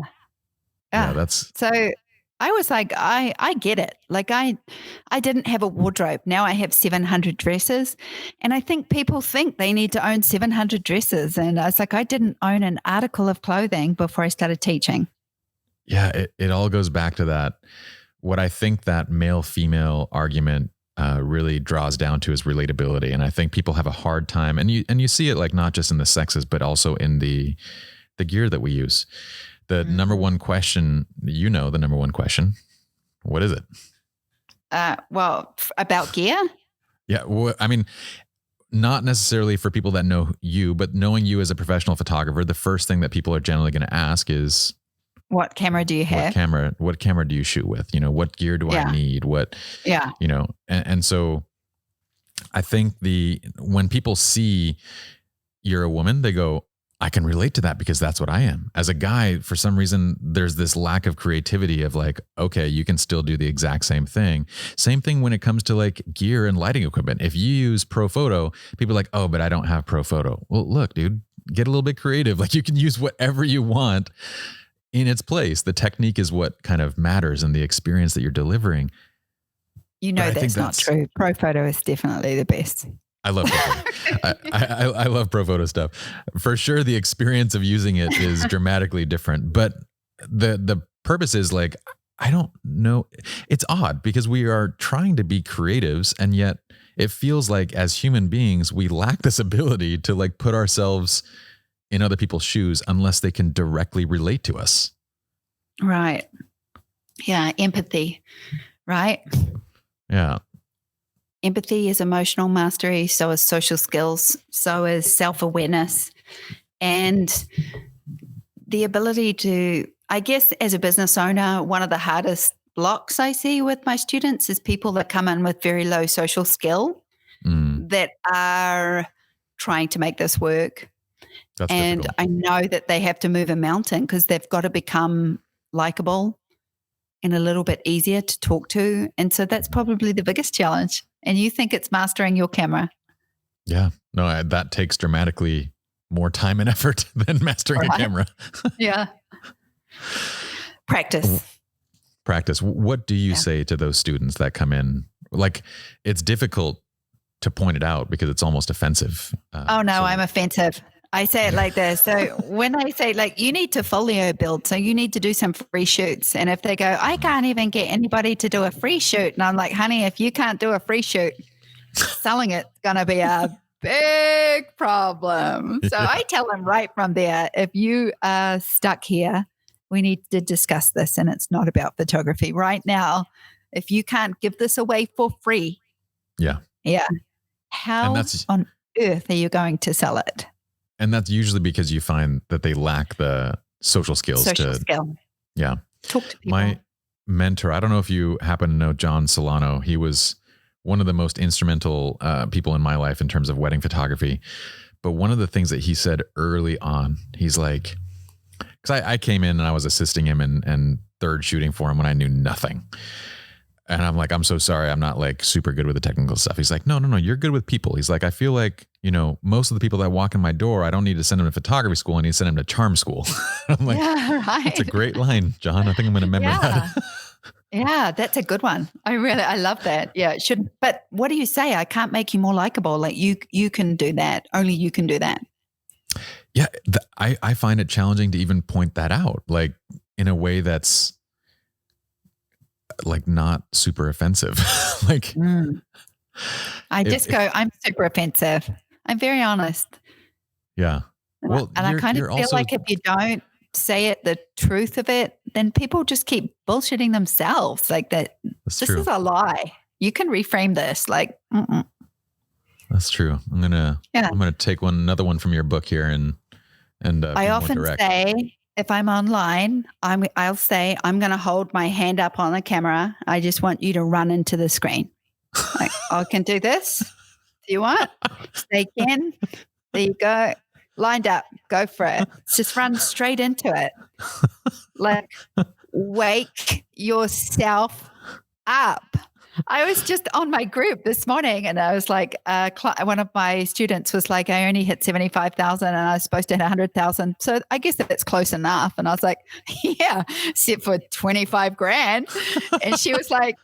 That's so I was like, I get it. Like, I didn't have a wardrobe. Now I have 700 dresses. And I think people think they need to own 700 dresses. And I was like, I didn't own an article of clothing before I started teaching. Yeah, it all goes back to that. What I think that male-female argument really draws down to is relatability. And I think people have a hard time, and you see it like not just in the sexes, but also in the gear that we use. The number one question, the number one question, what is it? Well, about gear? Yeah. I mean, not necessarily for people that know you, but knowing you as a professional photographer, the first thing that people are generally going to ask is, what camera do you have? What camera do you shoot with? What gear do I need? And so I think when people see you're a woman, they go, I can relate to that because that's what I am. As a guy, for some reason, there's this lack of creativity of like, okay, you can still do the exact same thing. Same thing when it comes to like gear and lighting equipment. If you use Pro Photo, people are like, oh, but I don't have Pro Photo. Well, look, dude, get a little bit creative. Like, you can use whatever you want in its place. The technique is what kind of matters and the experience that you're delivering. That's not true. Pro Photo is definitely the best. I love Pro Photo. I love Pro Photo stuff. For sure, the experience of using it is dramatically different. But the purpose is like, I don't know. It's odd because we are trying to be creatives, and yet it feels like as human beings, we lack this ability to like put ourselves in other people's shoes unless they can directly relate to us. Right. Yeah. Empathy. Right. Yeah. Empathy is emotional mastery. So is social skills. So is self-awareness. And the ability to, I guess, as a business owner, one of the hardest blocks I see with my students is people that come in with very low social skill that are trying to make this work. That's and difficult. I know that they have to move a mountain because they've got to become likable and a little bit easier to talk to. And so that's probably the biggest challenge. And you think it's mastering your camera. Yeah. No, that takes dramatically more time and effort than mastering a camera. Yeah. Practice. What do you say to those students that come in? Like, it's difficult to point it out because it's almost offensive. I'm offensive. I say it like this. So when I say like, you need to folio build, so you need to do some free shoots. And if they go, I can't even get anybody to do a free shoot. And I'm like, honey, if you can't do a free shoot, selling it's going to be a big problem. So I tell them right from there, if you are stuck here, we need to discuss this. And it's not about photography right now. If you can't give this away for free. Yeah. How on earth are you going to sell it? And that's usually because you find that they lack the social skills. Yeah. Talk to people. My mentor, I don't know if you happen to know John Solano. He was one of the most instrumental people in my life in terms of wedding photography. But one of the things that he said early on, he's like, because I came in and I was assisting him and third shooting for him when I knew nothing. And I'm like, I'm so sorry. I'm not like super good with the technical stuff. He's like, no, you're good with people. He's like, I feel like, most of the people that walk in my door, I don't need to send them to photography school. I need to send them to charm school. I'm like, That's a great line, John. I think I'm going to remember that. Yeah, that's a good one. I love that. Yeah, it shouldn't. But what do you say? I can't make you more likable. Like you can do that. Only you can do that. Yeah. I find it challenging to even point that out, like in a way that's like not super offensive. Like, I'm super offensive. I'm very honest. Yeah. Well, and I kind of feel like if you don't say it, the truth of it, then people just keep bullshitting themselves like that. This is a lie. You can reframe this. Like, That's true. I'm gonna take another one from your book here and I often say, if I'm online, I'll say, I'm going to hold my hand up on the camera. I just want you to run into the screen. Like, I can do this. Do you want? Say again. There you go. Lined up. Go for it. Just run straight into it. Like, wake yourself up. I was just on my group this morning and I was like, one of my students was like, I only hit 75,000 and I was supposed to hit 100,000. So I guess that's close enough. And I was like, yeah, except for 25 grand. And she was like,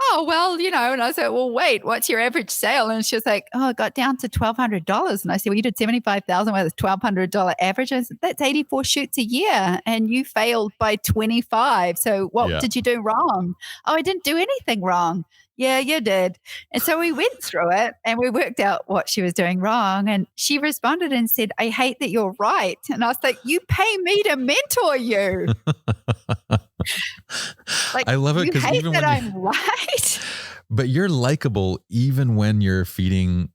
oh, well, and I said, well, wait, what's your average sale? And she was like, oh, it got down to $1,200. And I said, well, you did 75,000 with a $1,200 average. I said, that's 84 shoots a year. And you failed by 25. So what did you do wrong? Oh, I didn't do anything wrong. Yeah, you did. And so we went through it and we worked out what she was doing wrong. And she responded and said, I hate that you're right. And I was like, you pay me to mentor you. Like, I love it because even when I'm right. But you're likable even when you're feeding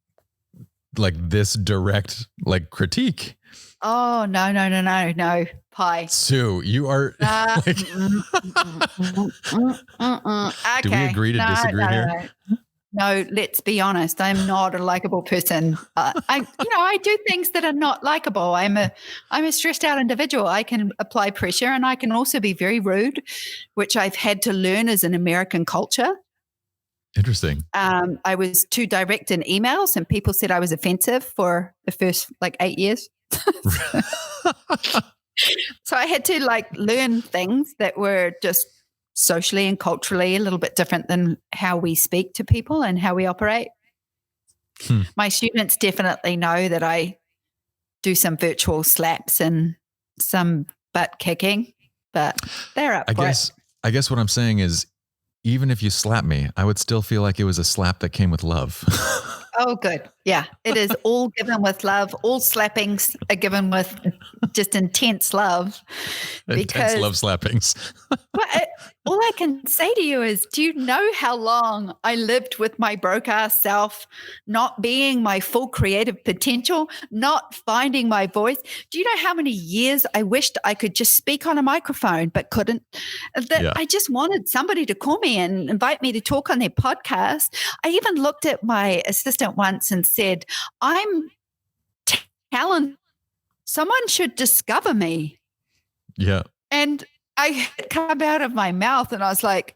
like this direct like critique. Oh, no. Pie. Sue, you are Okay. Do we agree to disagree here? No, let's be honest. I'm not a likable person. I do things that are not likable. I'm a stressed out individual. I can apply pressure and I can also be very rude, which I've had to learn as an American culture. Interesting. I was too direct in emails and people said I was offensive for the first 8 years. So I had to learn things that were just socially and culturally a little bit different than how we speak to people and how we operate. My students definitely know that I do some virtual slaps and some butt kicking, but they're up for it. I guess what I'm saying is, even if you slap me, I would still feel like it was a slap that came with love. Oh, good. Yeah. It is all given with love. All slappings are given with just intense love. Intense love slappings. All I can say to you is, do you know how long I lived with my broke-ass self, not being my full creative potential, not finding my voice? Do you know how many years I wished I could just speak on a microphone but couldn't? I just wanted somebody to call me and invite me to talk on their podcast. I even looked at my assistant once and said, I'm talented. Someone should discover me. Yeah. And I come out of my mouth and I was like,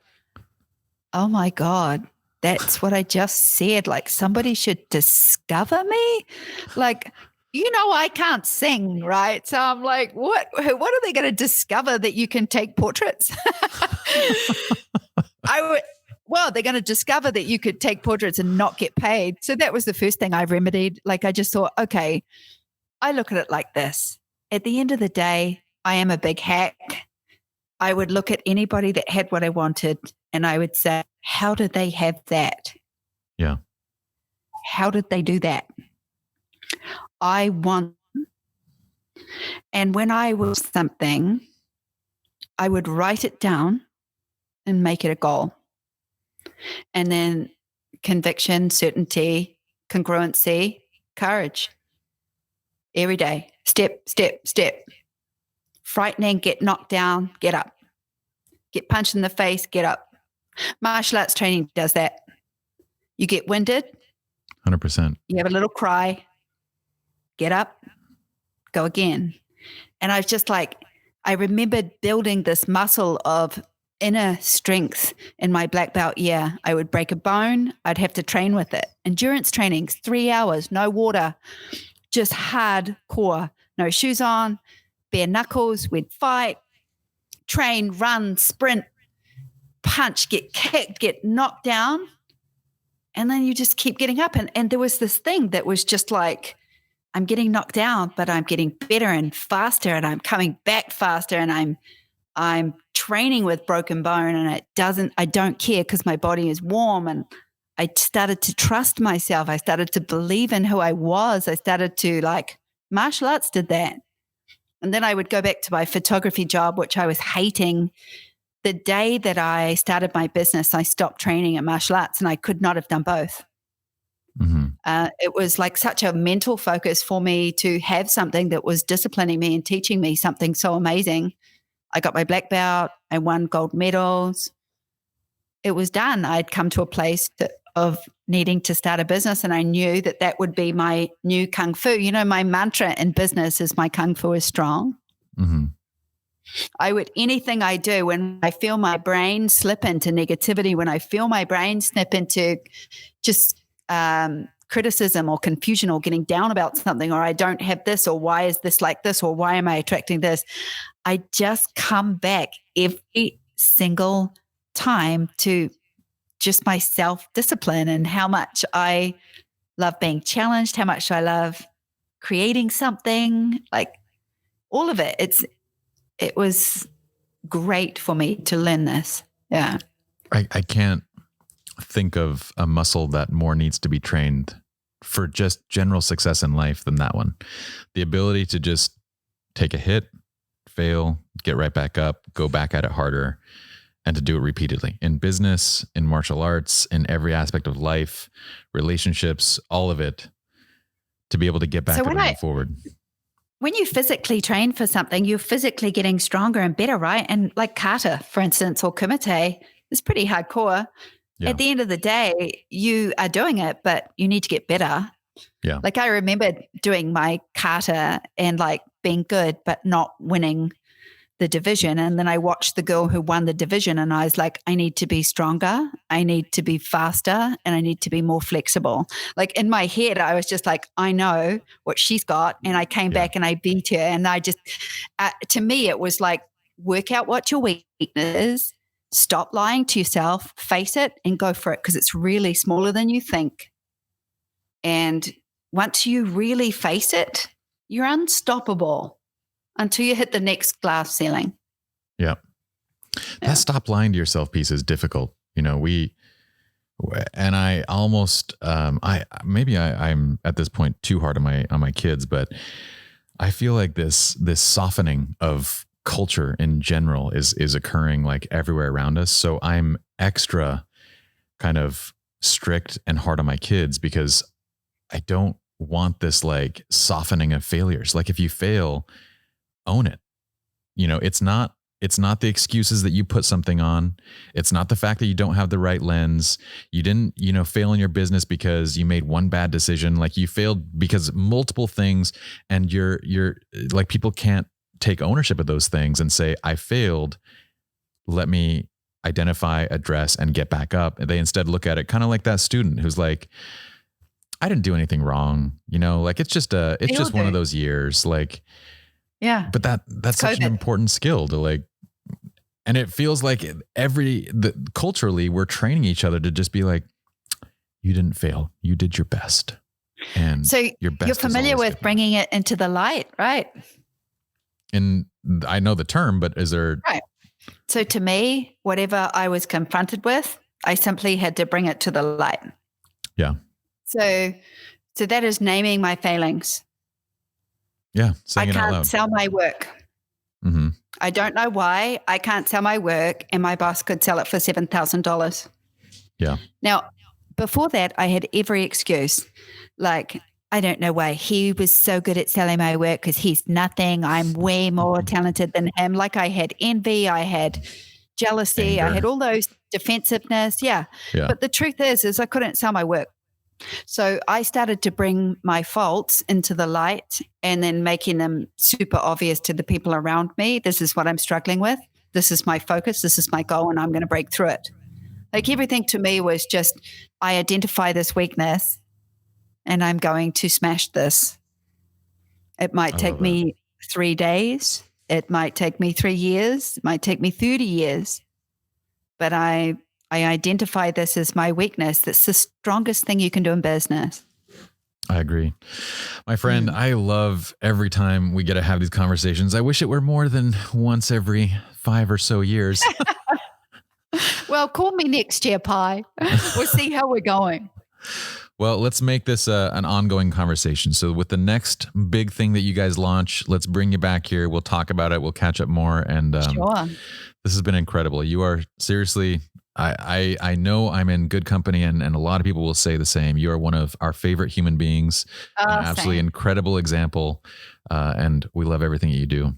oh my God, that's what I just said. Like, somebody should discover me. Like, I can't sing, right? So I'm like, what are they going to discover that you can take portraits? They're going to discover that you could take portraits and not get paid. So that was the first thing I remedied. Like, I just thought, okay, I look at it like this. At the end of the day, I am a big hack. I would look at anybody that had what I wanted and I would say, how did they have that? Yeah. How did they do that? I want. And when I was something, I would write it down and make it a goal. And then conviction, certainty, congruency, courage. Every day, step, step, step. Frightening, get knocked down, get up. Get punched in the face, get up. Martial arts training does that. You get winded. 100%. You have a little cry, get up, go again. And I was just like, I remembered building this muscle of inner strength in my black belt year. I would break a bone. I'd have to train with it. Endurance trainings, 3 hours, no water, just hardcore, no shoes on, bare knuckles. We'd fight, train, run, sprint, punch, get kicked, get knocked down. And then you just keep getting up. And there was this thing that was just like, I'm getting knocked down, but I'm getting better and faster, and I'm coming back faster, and I'm training with broken bone, and I don't care because my body is warm. And I started to trust myself. I started to believe in who I was. I started to martial arts did that. And then I would go back to my photography job, which I was hating. The day that I started my business, I stopped training at martial arts, and I could not have done both. Mm-hmm. It was like such a mental focus for me to have something that was disciplining me and teaching me something so amazing. I got my black belt. I won gold medals. It was done. I'd come to a place of needing to start a business, and I knew that would be my new kung fu. My mantra in business is my kung fu is strong. Mm-hmm. Anything I do, when I feel my brain slip into negativity, when I feel my brain slip into just criticism or confusion or getting down about something, or I don't have this, or why is this like this, or why am I attracting this? I just come back every single time to just my self-discipline and how much I love being challenged, how much I love creating something, like all of it. It was great for me to learn this. Yeah. I can't think of a muscle that more needs to be trained for just general success in life than that one. The ability to just take a hit, fail, get right back up, go back at it harder, and to do it repeatedly in business, in martial arts, in every aspect of life, relationships, all of it, to be able to get back and move forward. When you physically train for something, you're physically getting stronger and better, right? And like kata, for instance, or kumite, is pretty hardcore. Yeah. At the end of the day, you are doing it, but you need to get better. Yeah. Like I remember doing my kata and being good, but not winning the division. And then I watched the girl who won the division, and I was like, I need to be stronger. I need to be faster, and I need to be more flexible. Like in my head, I was just like, I know what she's got. And I came back and I beat her. And I just, to me, it was like, work out what your weakness is, stop lying to yourself, face it and go for it, because it's really smaller than you think. And once you really face it, you're unstoppable until you hit the next glass ceiling. Yeah. That stop lying to yourself piece is difficult. I almost, I'm at this point too hard on my kids, but I feel like this softening of culture in general is occurring everywhere around us. So I'm extra kind of strict and hard on my kids because I don't want this softening of failures. If you fail, own it. It's not the excuses that you put something on. It's not the fact that you don't have the right lens. You didn't, fail in your business because you made one bad decision. You failed because multiple things, and you're people can't take ownership of those things and say, I failed. Let me identify, address, and get back up. And they instead look at it kind of like that student who's like, I didn't do anything wrong. Like it's just one of those years. Like, yeah. But that's such an important skill to like, and it feels like culturally we're training each other to just be like, you didn't fail. You did your best. And so your best you're familiar with bringing it into the light, right? And I know the term, but is there... Right. So to me, whatever I was confronted with, I simply had to bring it to the light. Yeah. So that is naming my failings. Yeah. I Saying it out loud. can't sell my work. Mm-hmm. I don't know why I can't sell my work and my boss could sell it for $7,000. Yeah. Now, before that, I had every excuse. Like, I don't know why he was so good at selling my work because he's nothing. I'm way more talented than him. Like I had envy, I had jealousy, I had all those defensiveness. Yeah. But the truth is I couldn't sell my work. So I started to bring my faults into the light and then making them super obvious to the people around me. This is what I'm struggling with. This is my focus. This is my goal, and I'm going to break through it. Like everything to me was just, I identify this weakness and I'm going to smash this. It might take me 3 days. It might take me 3 years. It might take me 30 years. But I identify this as my weakness. That's the strongest thing you can do in business. I agree. My friend, I love every time we get to have these conversations. I wish it were more than once every 5 or so years. Well, call me next year, Pi. We'll see how we're going. Well, let's make this an ongoing conversation. So with the next big thing that you guys launch, let's bring you back here. We'll talk about it. We'll catch up more. And sure. This has been incredible. You are seriously, I know I'm in good company, and a lot of people will say the same. You are one of our favorite human beings, an absolutely incredible example. And we love everything that you do.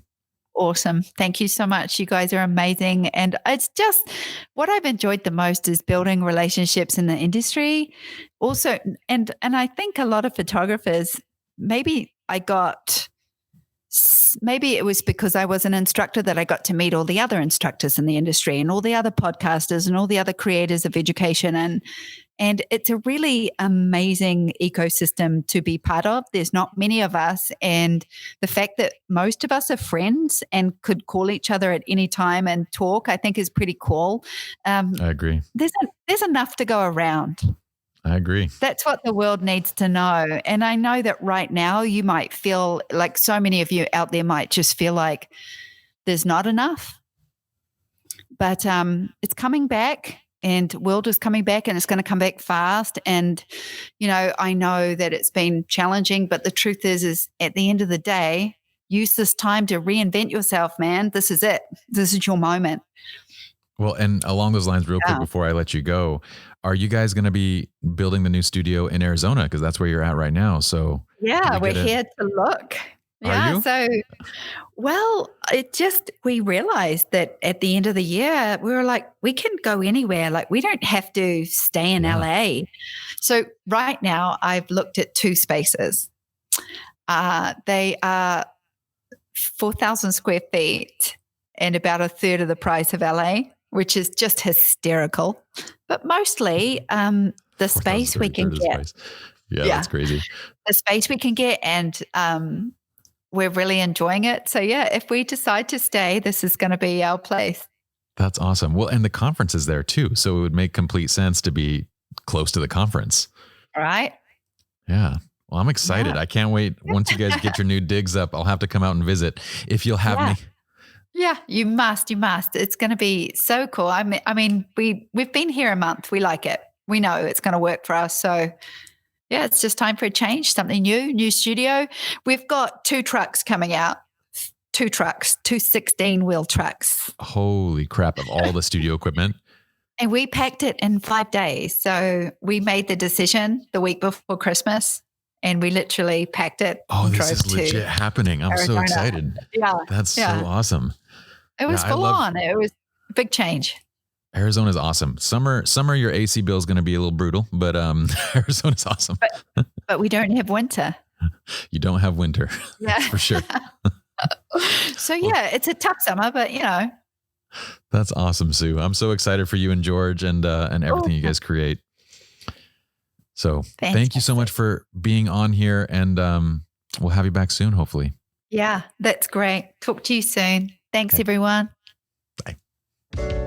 Awesome. Thank you so much. You guys are amazing. And it's just what I've enjoyed the most is building relationships in the industry. Also, and I think a lot of photographers, maybe it was because I was an instructor that I got to meet all the other instructors in the industry and all the other podcasters and all the other creators of education. And it's a really amazing ecosystem to be part of. There's not many of us. And the fact that most of us are friends and could call each other at any time and talk, I think is pretty cool. I agree. There's enough to go around. I agree. That's what the world needs to know. And I know that right now you might feel like so many of you out there might just feel like there's not enough. But it's coming back. And world is coming back, and it's going to come back fast. And, I know that it's been challenging, but the truth is at the end of the day, use this time to reinvent yourself, man. This is it. This is your moment. Well, and along those lines, real quick before I let you go, are you guys going to be building the new studio in Arizona? Because that's where you're at right now. So yeah, we're here to look. Yeah. So, we realized that at the end of the year, we were like, we can go anywhere. Like, we don't have to stay in LA. So right now I've looked at 2 spaces. They are 4,000 square feet and about a third of the price of LA, which is just hysterical. But mostly the space we can get. Yeah, that's crazy. The space we can get, and we're really enjoying it. So if we decide to stay, this is going to be our place. That's awesome. Well, and the conference is there too. So it would make complete sense to be close to the conference. Right. Yeah. Well, I'm excited. I can't wait. Once you guys get your new digs up, I'll have to come out and visit if you'll have me. Yeah, you must. It's going to be so cool. I mean, we've been here a month. We like it. We know it's going to work for us. So yeah, it's just time for a change, something new studio. We've got 2 trucks coming out, 2 16-wheel trucks. Holy crap, of all the studio equipment. And we packed it in 5 days. So we made the decision the week before Christmas, and we literally packed it. Oh, this is legit happening. I'm Arizona. So excited. Yeah. That's so awesome. It was full on. It was a big change. Arizona's awesome. Summer, your AC bill is going to be a little brutal, but Arizona's awesome. But we don't have winter. You don't have winter. That's for sure. So it's a tough summer, but That's awesome, Sue. I'm so excited for you and George and everything you guys create. So thank you so much for being on here, and we'll have you back soon, hopefully. Yeah, that's great. Talk to you soon. Thanks, everyone. Bye.